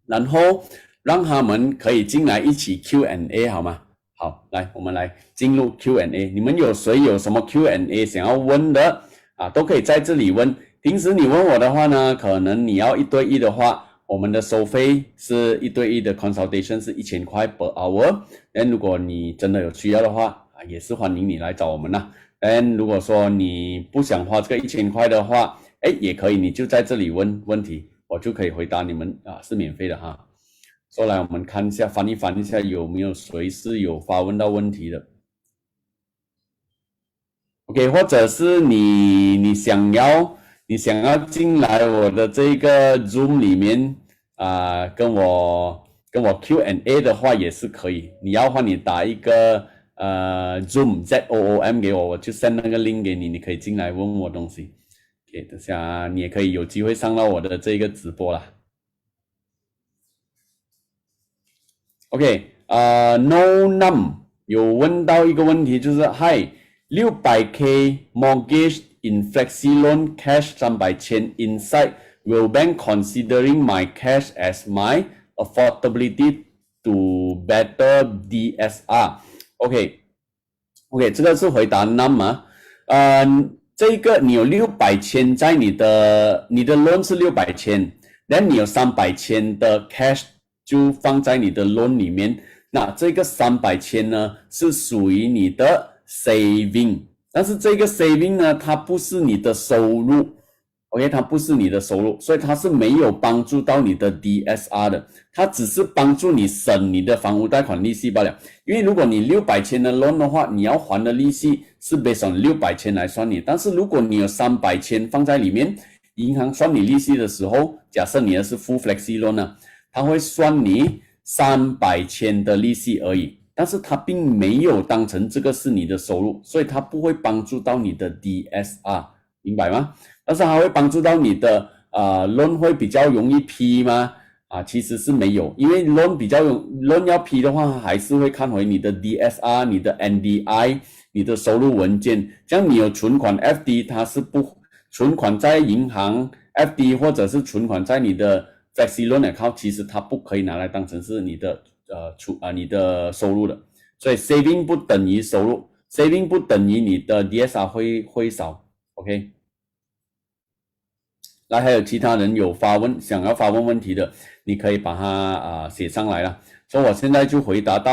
然后让他们可以进来一起 Q&A 好吗？好，来，我们来进入 Q&A， 你们有谁有什么 Q&A 想要问的啊，都可以在这里问。平时你问我的话呢，可能你要1对1的话，我们的收费是1对1的 consultation 是1000块 per hour。但如果你真的有需要的话，也是欢迎你来找我们啦。但如果说你不想花这个1000块的话，也可以，你就在这里问问题，我就可以回答你们是免费的哈。所以来我们看一下，翻一下有没有谁是有发问到问题的。OK， 或者是你想要进来我的这个 Zoom 里面跟我 Q&A 的话也是可以。你要的话，你打一个Zoom ZOOM 给我，我就 send 那个 link 给你，你可以进来问我东西。OK， 等下你也可以有机会上到我的这个直播啦。OK， No Num 有问到一个问题，就是 Hi，600K mortgage in flexi loan cash 300千 inside will bank considering my cash as my affordability to better DSR。 OK， 这个是回答 Num 啊。这个你有600千在你的 loan 是600千，然后你有300千的 cash 就放在你的 loan 里面，那这个300千呢是属于你的 saving， 但是这个 saving 呢它不是你的收入。OK， 它不是你的收入，所以它是没有帮助到你的 DSR 的，它只是帮助你省你的房屋贷款利息罢了。因为如果你600千的 loan 的话，你要还的利息是 based on 600千来算你，但是如果你有300千放在里面，银行算你利息的时候，假设你的是 full flexi loan 呢，它会算你300千的利息而已，但是它并没有当成这个是你的收入，所以它不会帮助到你的 DSR， 明白吗？但是它会帮助到你的loan 会比较容易批吗？其实是没有，因为 loan 要批的话，还是会看回你的 DSR、你的 NDI、你的收入文件。像你有存款 FD， 它是不存款在银行 FD 或者是存款在你的 flexi loan account， 其实它不可以拿来当成是你的你的收入的。所以 saving 不等于收入 ，saving 不等于你的 DSR 会少 ，OK。来，还有其他人有想要发问问题的，你可以把它写上来了。所以我现在就回答到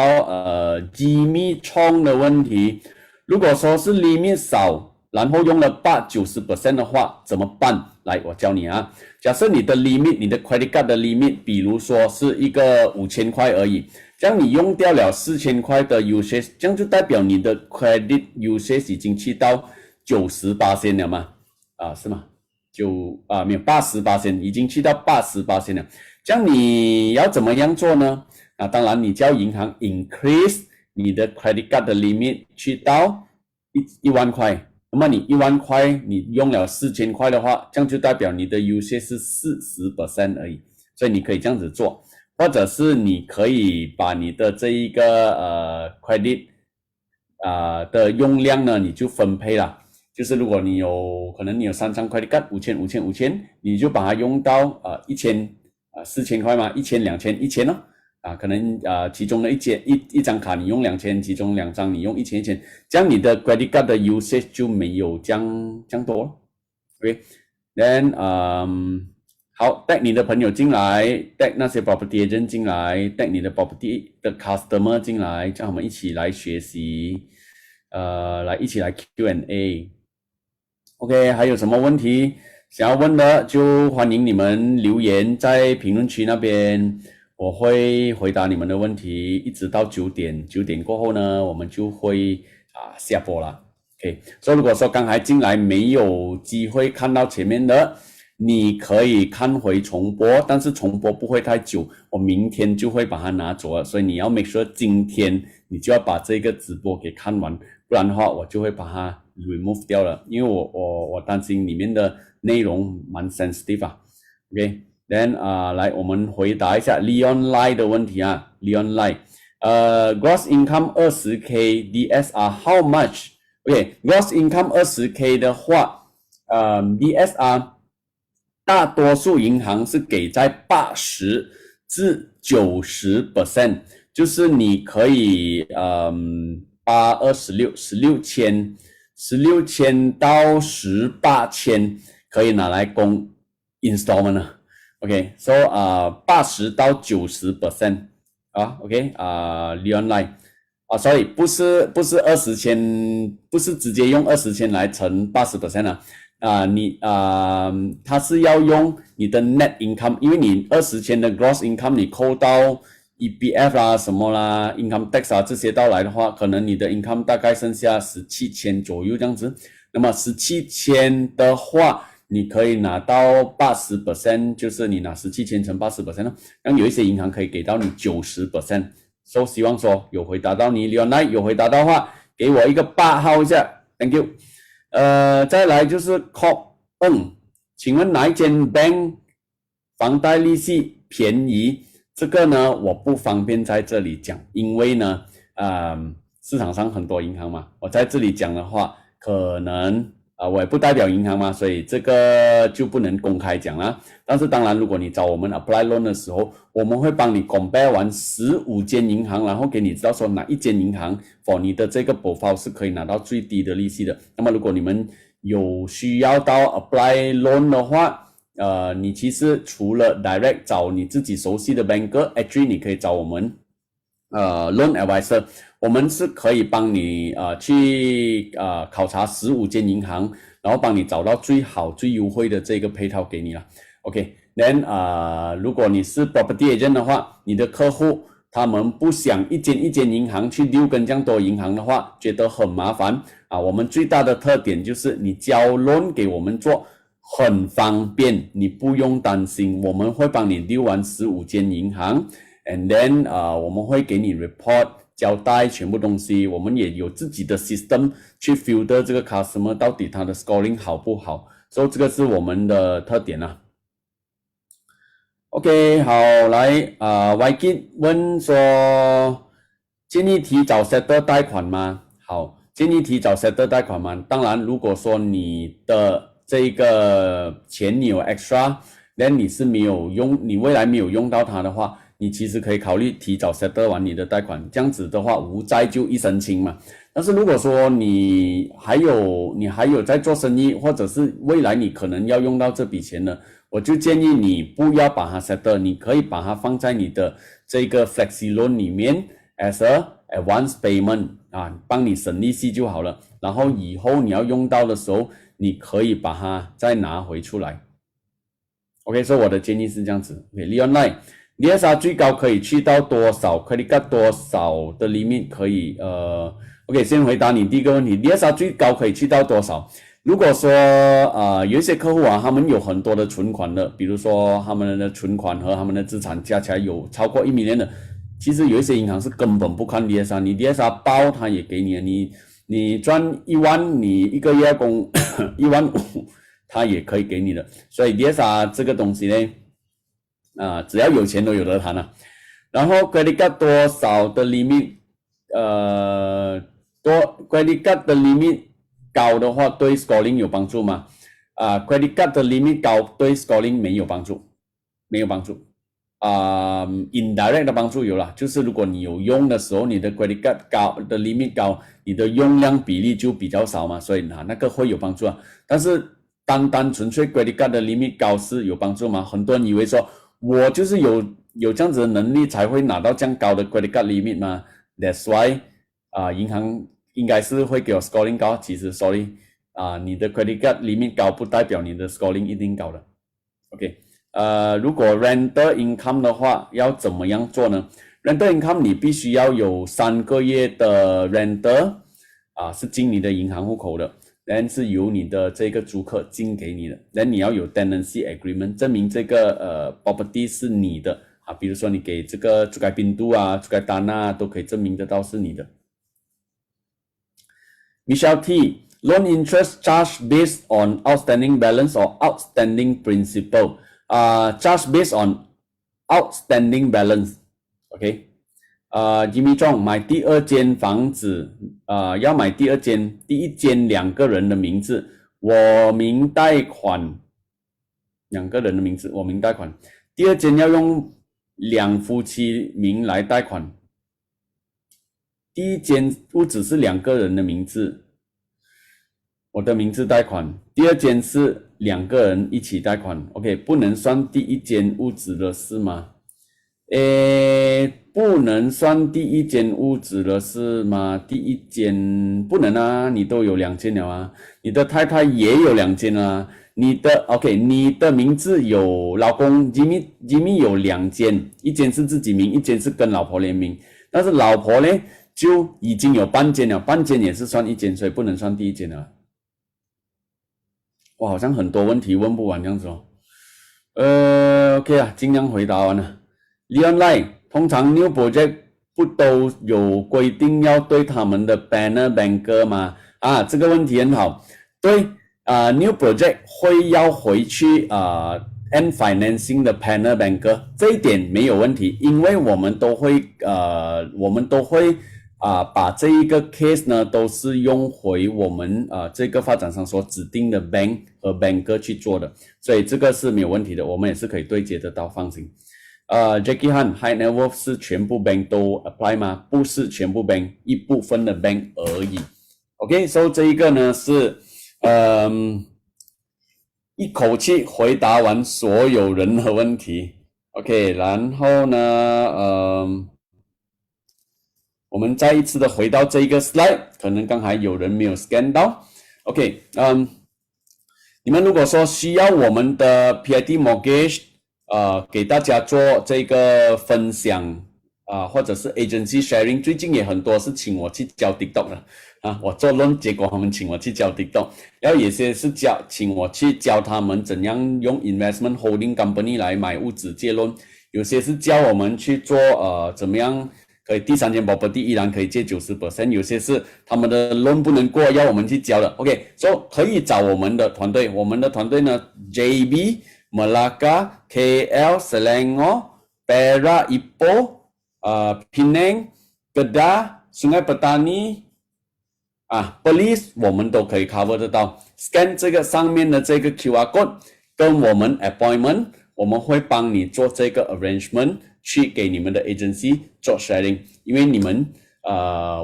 Jimmy Chong 的问题。如果说是 limit 少，然后用了80-90% 的话，怎么办？来，我教你啊。假设你的 limit， 你的 credit card 的 limit， 比如说是一个5000块而已，这样你用掉了4000块的 usage， 这样就代表你的 credit usage 已经去到90%了嘛？是吗？没有80%，已经去到80%了。这样你要怎么样做呢？当然你叫银行 increase 你的 credit card 的 limit 去到1万块。那么你1万块，你用了4000块的话，这样就代表你的 usage 是40% 而已。所以你可以这样子做，或者是你可以把你的这一个credit 的用量呢，你就分配了。就是如果你可能你有3张 credit card，5000，你就把它用到4000块嘛，1000、2000、1000哦。可能其中的一张卡你用2000，其中2张你用1000，这样你的 credit card 的 usage 就没有这样多了。OK，then 好，带你的朋友进来，带那些 property agent 进来，带你的 property 的 customer 进来，叫他们一起来学习，一起来 Q&A。OK， 还有什么问题想要问的，就欢迎你们留言在评论区那边。我会回答你们的问题，一直到9点。9点过后呢，我们就会下播了。OK， 所以如果说刚才进来没有机会看到前面的，你可以看回重播，但是重播不会太久，我明天就会把它拿走了。所以你要 make sure 今天你就要把这个直播给看完，不然的话我就会把它 remove 掉了，因为我担心里面的内容蛮 sensitive 啊。OK。Then 来我们回答一下 Leon Lai 的问题啊。Leon Lai gross income 20K DSR how much？ OK，gross income 20K 的话DSR 大多数银行是给在80至90%，就是你可以16千到18千可以拿来供 installment 了。OK，so 80到90% Leon Lai sorry 不是20千，不是直接用20千来乘80% 它是要用你的 net income， 因为你20千的 gross income 你扣到 EBF 啦什么啦 income tax 这些到来的话，可能你的 income 大概剩下17千左右这样子。那么17千的话，你可以拿到80%，就是你拿17千乘80%了。那有一些银行可以给到你90%。所以希望说有回答到你 Leon Lai， 有回答的话给我一个8号一下 ，Thank you。再来就是 Cop， 请问哪一间 bank 房贷利息便宜？这个呢我不方便在这里讲，因为呢市场上很多银行嘛，我在这里讲的话可能我也不代表银行嘛，所以这个就不能公开讲了。但是当然如果你找我们 apply loan 的时候，我们会帮你 compare 完15间银行，然后给你知道说哪一间银行 for 你的这个 profile 是可以拿到最低的利息的。那么如果你们有需要到 apply loan 的话，你其实除了 direct 找你自己熟悉的 banker，actually 你可以找我们loan advisor， 我们是可以帮你去考察15间银行，然后帮你找到最好最优惠的这个配套给你了。OK，then 如果你是 property agent 的话，你的客户他们不想一间一间银行去溜跟这样多银行的话，觉得很麻烦我们最大的特点就是你交 loan 给我们做很方便，你不用担心，我们会帮你溜完15间银行 and then 我们会给你 report 交代全部东西，我们也有自己的 system 去 filter 这个 customer 到底他的 scoring 好不好，所以这个是我们的特点啊。OK， 好，来YKid 问说建议提早 settle 贷款吗？好，建议提早 settle 贷款吗？当然如果说你的这个钱你有 extra， then 你是没有用，你未来没有用到它的话，你其实可以考虑提早 settle 完你的贷款，这样子的话无债就一身轻嘛。但是如果说你还有在做生意，或者是未来你可能要用到这笔钱呢，我就建议你不要把它 settle， 你可以把它放在你的这个 flexi loan 里面 as a advance payment 啊，帮你省利息就好了。然后以后你要用到的时候，你可以把它再拿回出来。OK， 所以我的建议是这样子。OK，Leon Lai，DSR 最高可以去到多少 ？Credit card 多少的 limit 可以？OK， 先回答你第一个问题 ，DSR 最高可以去到多少？如果说有一些客户啊，他们有很多的存款的，比如说他们的存款和他们的资产加起来有超过1 million的，其实有一些银行是根本不看 DSR， 你 DSR 包他也给你，你赚1万，你一个月供1万5，他也可以给你的。所以 DSR 这个东西呢，只要有钱都有得谈了。然后 credit card 多少的 limit， credit card 的 limit 高的话对 scoring 有帮助吗？credit card 的 limit 高对 scoring 没有帮助。indirect 的帮助有啦，就是如果你有用的时候，你的 credit card 高的 limit 高，你的用量比例就比较少嘛，所以那个会有帮助啊。但是单纯粹 credit card 的 limit 高是有帮助吗？很多人以为说我就是有这样子的能力才会拿到这样高的 credit card limit 吗？ That's why 银行应该是会给我 scoring 高，其实 sorry 你的 credit card limit 高不代表你的 scoring 一定高的。OK， 如果 rental income 的话要怎么样做呢？ rental income 你必须要有3个月的 rental 是进你的银行户口的， then 是由你的这个租客进给你的， then 你要有 tenancy agreement 证明这个property 是你的比如说你给这个住盖宾度住盖丹都可以证明得到是你的。Michelle T， loan interest charge based on outstanding balance or outstanding principal？ charge based on outstanding balance。 OK， Jimmy Chong 买第2间房子要买第2间，第1间2个人的名字，我名贷款，2个人的名字我名贷款，第2间要用2夫妻名来贷款，第1间屋子是2个人的名字，我的名字贷款，第2间是2个人一起贷款。 OK， 不能算第1间屋子的是吗？不能算第1间屋子了是吗？第1间不能啊，你都有2间了啊，你的太太也有2间啊，你的名字有老公 Jimmy 有2间，一间是自己名，一间是跟老婆联名，但是老婆呢就已经有半间了，半间也是算1间，所以不能算第1间了。哇，好像很多问题问不完这样子OK 尽量回答完了。Leon Lai， 通常 new project 不都有规定要对他们的 banner banker 吗？这个问题很好。对new project 会要回去end financing 的 banner banker， 这一点没有问题，因为我们都会把这一个 case 呢都是用回我们这个发展商所指定的 bank 和 banker 去做的，所以这个是没有问题的，我们也是可以对接得到，放心。Jackie Han High Net Worth 是全部 bank 都 apply 吗？不是全部 bank， 一部分的 bank 而已。OK， so 这一个呢是一口气回答完所有人的问题。OK， 然后呢我们再一次的回到这一个 slide， 可能刚才有人没有 scan 到。OK， 你们如果说需要我们的 PIT Mortgage给大家做这个分享或者是 agency sharing， 最近也很多是请我去教 TikTok 的我做 loan， 结果他们请我去教 TikTok， 然后有些是请我去教他们怎样用 investment holding company 来买屋子借 loan， 有些是教我们去做怎么样可以第3间 property 依然可以借 90%， 有些是他们的 loan 不能过要我们去教的。 OK， so 可以找我们的团队，我们的团队呢 JB Melaka KL Selangor Perak Ipoh Penang Kedah Sungai Petani Perlis 我们都可以 cover 得到。 scan 这个上面的这个 QR code 跟我们 appointment，我们会帮你做这个 arrangement， 去给你们的 agency 做 sharing， 因为你们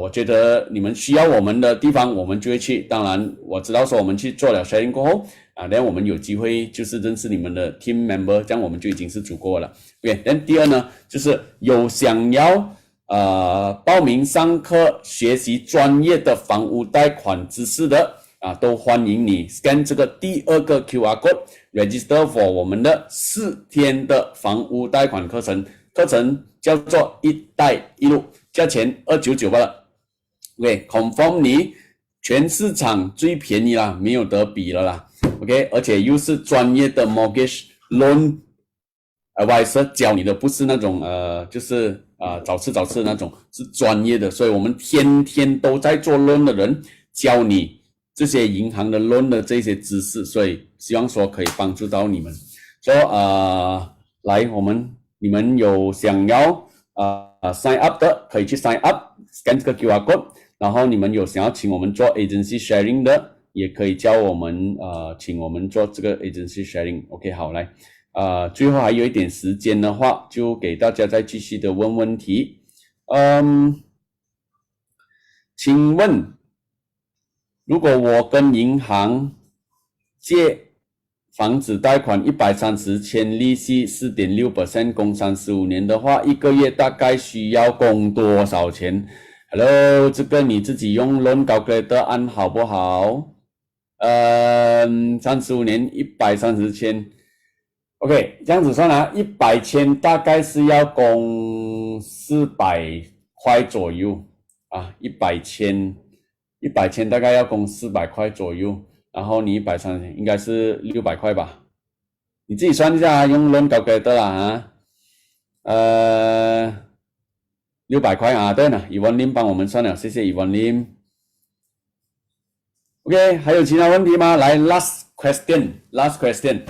我觉得你们需要我们的地方，我们就会去。当然，我知道说我们去做了 sharing 过后那我们有机会就是认识你们的 team member， 这样我们就已经是足够了。OK， 那第二呢，就是有想要报名上课学习专业的房屋贷款知识的都欢迎你 scan 这个第二个 QR code register for 我们的4天的房屋贷款课程叫做一带一路，价钱299罢了。OK， confirm 你全市场最便宜啦，没有得比了啦。OK， 而且又是专业的 mortgage loan advisor 教你的，不是那种就是找吃的那种，是专业的。所以我们天天都在做 loan 的人，教你这些银行的 loan 的这些知识，所以希望说可以帮助到你们。所以来你们有想要sign up 的，可以去 sign up scan 这个 QR code， 然后你们有想要请我们做 agency sharing 的，也可以叫我们请我们做这个 agency sharing。 OK， 好，来最后还有一点时间的话，就给大家再继续的问问题。请问如果我跟银行借房子贷款130千，利息 4.6%， 供35年的话，一个月大概需要供多少钱？ Hello， 这个你自己用 loan calculator 按好不好？35年130千 OK， 这样子算啊，100千大概是要供400块左右100千大概要供400块左右，然后你130应该是600块吧，你自己算一下用 loan calculator 啦600块对了，以文林帮我们算了，谢谢以文林。OK， 还有其他问题吗？来 last question，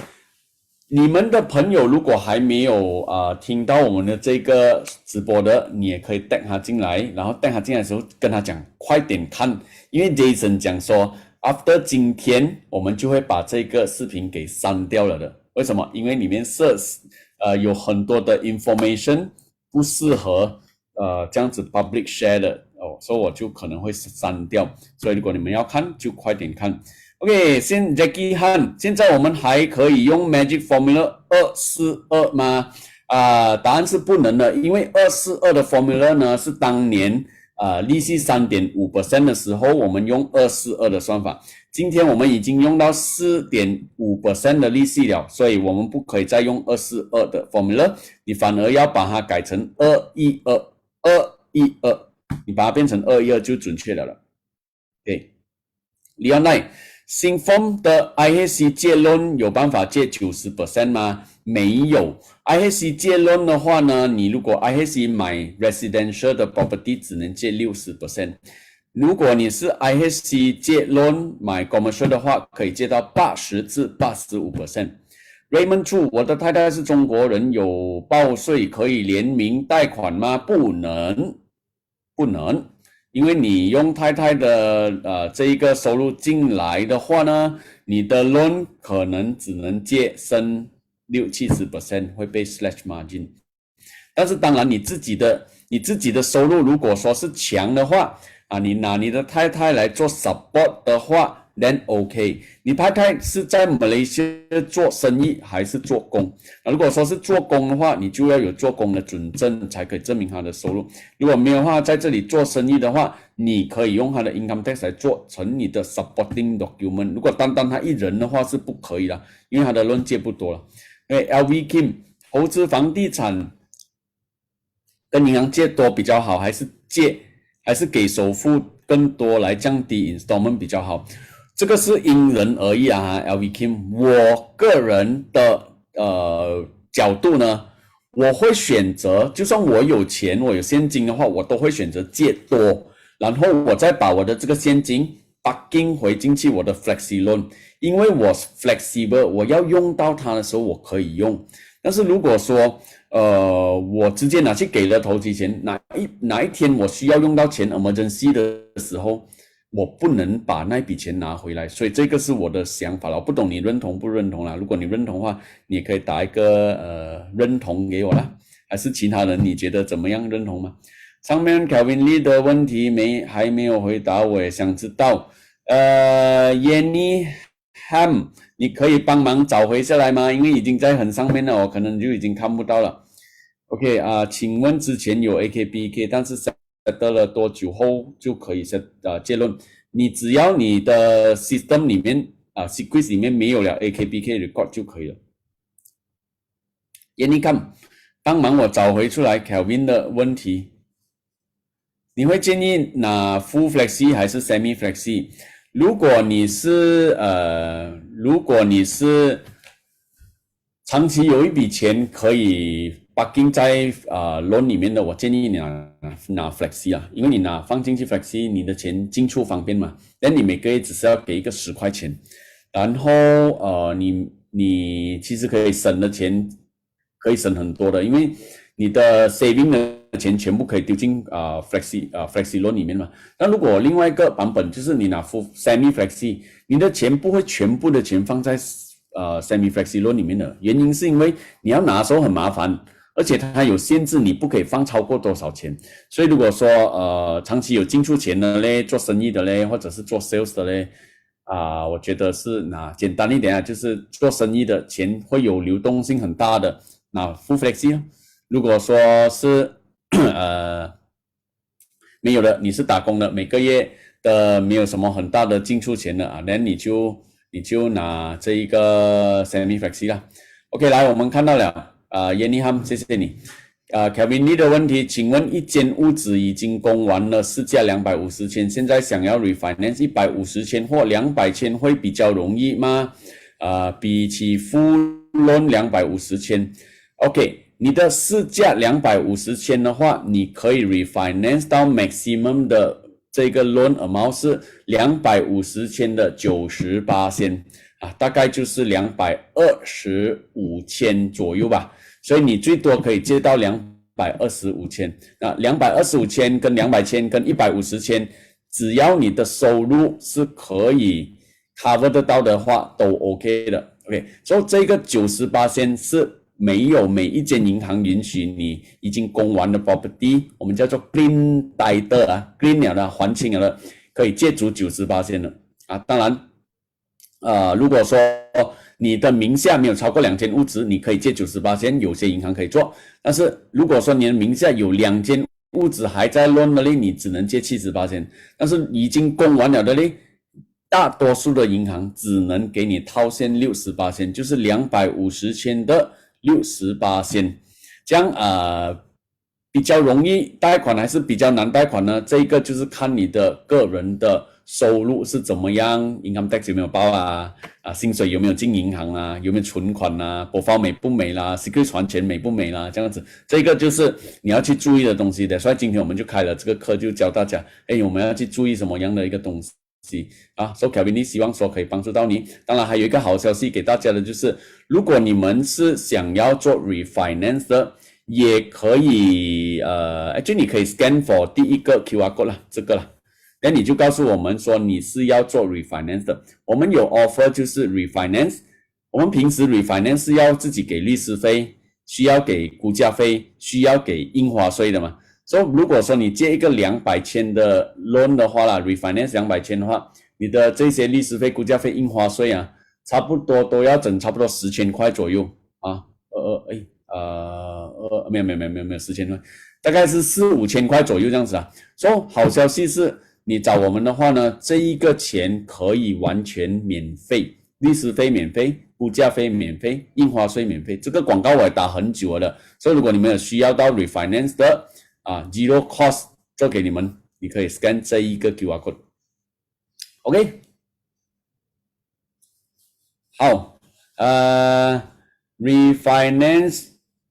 你们的朋友如果还没有听到我们的这个直播的，你也可以带他进来，然后带他进来的时候跟他讲快点看，因为 Jason 讲说 after 今天我们就会把这个视频给删掉了的。为什么？因为里面有很多的 information 不适合这样子 public share 的所以我就可能会删掉，所以如果你们要看就快点看。OK， Jackie Han， 现在我们还可以用 Magic Formula 242吗？答案是不能的，因为242的 Formula 呢是当年利息 3.5% 的时候我们用242的算法，今天我们已经用到 4.5% 的利息了，所以我们不可以再用242的 Formula， 你反而要把它改成212，你把它变成212就准确了。OK， Leon Sinform 的 IHC 借 loan 有办法借 90% 吗？没有。IHC 借 loan 的话呢，你如果 IHC 买 residential 的 property 只能借 60%， 如果你是 IHC 借 loan 买 commercial 的话，可以借到80至 85%。 Raymond Chu， 我的太太是中国人，有报税，可以联名贷款吗？不能，因为你用太太的这一个收入进来的话呢，你的 loan 可能只能借升 60-70%， 会被 slash margin。 但是当然你自己的收入如果说是强的话你拿你的太太来做 support 的话then OK。 你太太是在马来西亚做生意还是做工？如果说是做工的话，你就要有做工的准证才可以证明他的收入。如果没有的话，在这里做生意的话，你可以用他的 income tax 来做成你的 supporting document。 如果单他一人的话是不可以的，因为他的 loan 借不多了。LV Kim， 投资房地产跟银行借多比较好，还是给首付更多来降低 installment 比较好？这个是因人而异LV Kim， 我个人的角度呢，我会选择，就算我有钱我有现金的话，我都会选择借多，然后我再把我的这个现金 parking 回进去我的 flexi loan， 因为我 flexible， 我要用到它的时候我可以用。但是如果说我直接拿去给了投机钱，哪一天我需要用到钱 emergency 的时候，我不能把那笔钱拿回来，所以这个是我的想法了。我不懂你认同不认同啦？如果你认同的话，你也可以打一个认同给我啦。还是其他人你觉得怎么样？认同吗？上面 Kevin Lee 的问题还没有回答，我也想知道。Yenny Ham， 你可以帮忙找回下来吗？因为已经在很上面了，我可能就已经看不到了。OK 请问之前有 AKBK， 但是得了多久后就可以结论？你只要你的 system 里面sequence 里面没有了 AKBK record 就可以了。Yenny Ham， 帮忙我找回出来 Kelvin 的问题。你会建议拿 full flexi 还是 semi flexi？ 如果你是长期有一笔钱可以 parking 在loan 里面的，我建议你拿 flexi 啊，因为你放进去 flexi， 你的钱进出方便嘛。但你每个月只是要给一个10块钱，然后你其实可以省的钱可以省很多的，因为你的 saving 的钱全部可以丢进flexi loan 里面嘛。但如果另外一个版本就是你拿 full semi flexi， 你的钱不会全部的钱放在semi flexi loan 里面的，原因是因为你要拿的时候很麻烦，而且它有限制，你不可以放超过多少钱。所以如果说长期有进出钱的嘞，做生意的嘞，或者是做 sales 的嘞，我觉得是简单一点就是做生意的钱会有流动性很大的，那 full flexi。如果说是没有的，你是打工的，每个月的没有什么很大的进出钱的那你就拿这一个 semi flexi 啦。OK， 来我们看到了Yenny Ham， 谢谢你。Kevin Lee 的问题，请问一间屋子已经供完了，市价250千，现在想要 refinance 150千或200千会比较容易吗？比起 full loan 250千 ，OK。你的市价250千的话，你可以 refinance 到 maximum 的这个 loan amount 是250千的90%，大概就是225千左右吧。所以你最多可以借到225千。那225千跟200千跟150千，只要你的收入是可以 cover 得到的话，都 OK 的。OK， 所以这个90%是没有每一间银行允许你已经供完的 property， 我们叫做 clean title clean 了的还清了的，可以借足90%的当然如果说你的名下没有超过2间屋子，你可以借90%，有些银行可以做。但是如果说你的名下有2间屋子还在 loan 的嘞，你只能借70%。但是已经供完了的嘞，大多数的银行只能给你套现60%，就是250千的60%，这样比较容易贷款还是比较难贷款呢？这个就是看你的个人的收入是怎么样 ，income tax 有没有报薪水有没有进银行有没有存款profile 美不美啦 ，secret 还钱美不美啦，这样子，这个就是你要去注意的东西的。所以今天我们就开了这个课，就教大家，我们要去注意什么样的一个东西。所以 Kevin Lee 希望说可以帮助到你。当然还有一个好消息给大家的就是，如果你们是想要做 refinance 的，也可以actually 你可以 scan for 第一个 QR code 这个啦，那你就告诉我们说你是要做 refinance 的。我们有 offer 就是 refinance， 我们平时 refinance 是要自己给律师费，需要给估价费，需要给印花税的嘛。所以如果说你借一个200千的 loan 的话refinance 200千的话，你的这些律师费、估价费、印花税差不多都要整差不多10千块左右没有10千块，大概是4、5千块左右这样子所以好消息是你找我们的话呢，这一个钱可以完全免费，律师费免费，估价费免费，印花税免费。这个广告我也打很久了，所以如果你们有需要到 refinance 的zero cost 做给你们，你可以 scan 这一个 QR code。OK， 好，refinance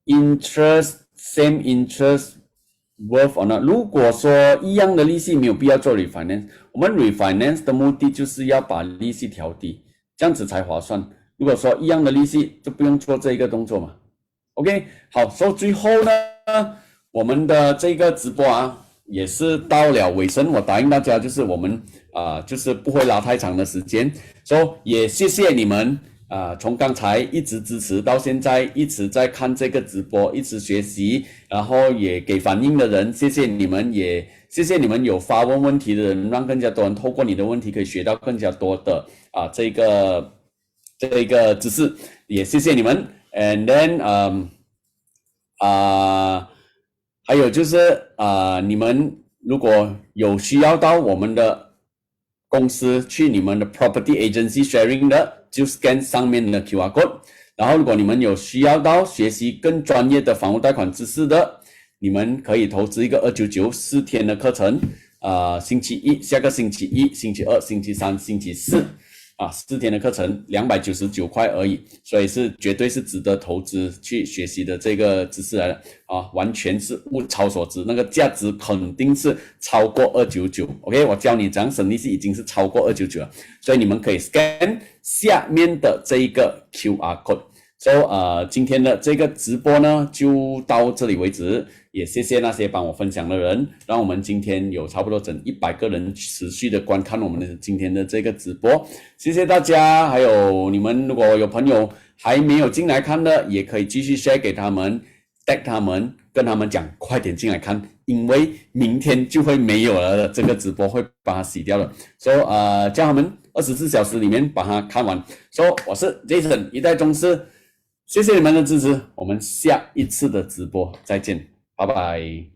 interest same interest worth or not？ 如果说一样的利息没有必要做 refinance， 我们 refinance 的目的就是要把利息调低，这样子才划算。如果说一样的利息就不用做这一个动作嘛。OK， 好，所以最后呢，我们的这个直播也是到了尾声，我答应大家，就是我们就是不会拉太长的时间，也谢谢你们从刚才一直支持到现在，一直在看这个直播，一直学习，然后也给反应的人，谢谢你们，也谢谢你们有发问题的人，让更加多人透过你的问题可以学到更加多的这个知识，也谢谢你们。And then 还有就是你们如果有需要到我们的公司去你们的 property agency sharing 的，就 scan 上面的 QR code。然后如果你们有需要到学习更专业的房屋贷款知识的，你们可以投资一个299 4天的课程，星期一，下个星期一、星期二、星期三、星期四。4天的课程299块而已，所以绝对是值得投资去学习的这个知识来的完全是物超所值，那个价值肯定是超过299。OK， 我教你怎样省利息已经是超过299了，所以你们可以 scan 下面的这一个 QR code。今天的这个直播呢就到这里为止，也谢谢那些帮我分享的人，让我们今天有差不多整100个人持续的观看我们的今天的这个直播，谢谢大家。还有你们如果有朋友还没有进来看的，也可以继续 share 给他们 tag 他们，跟他们讲快点进来看，因为明天就会没有了的，这个直播会把它洗掉了，叫他们24小时里面把它看完。我是 Jason 一代宗师，谢谢你们的支持，我们下一次的直播再见，拜拜。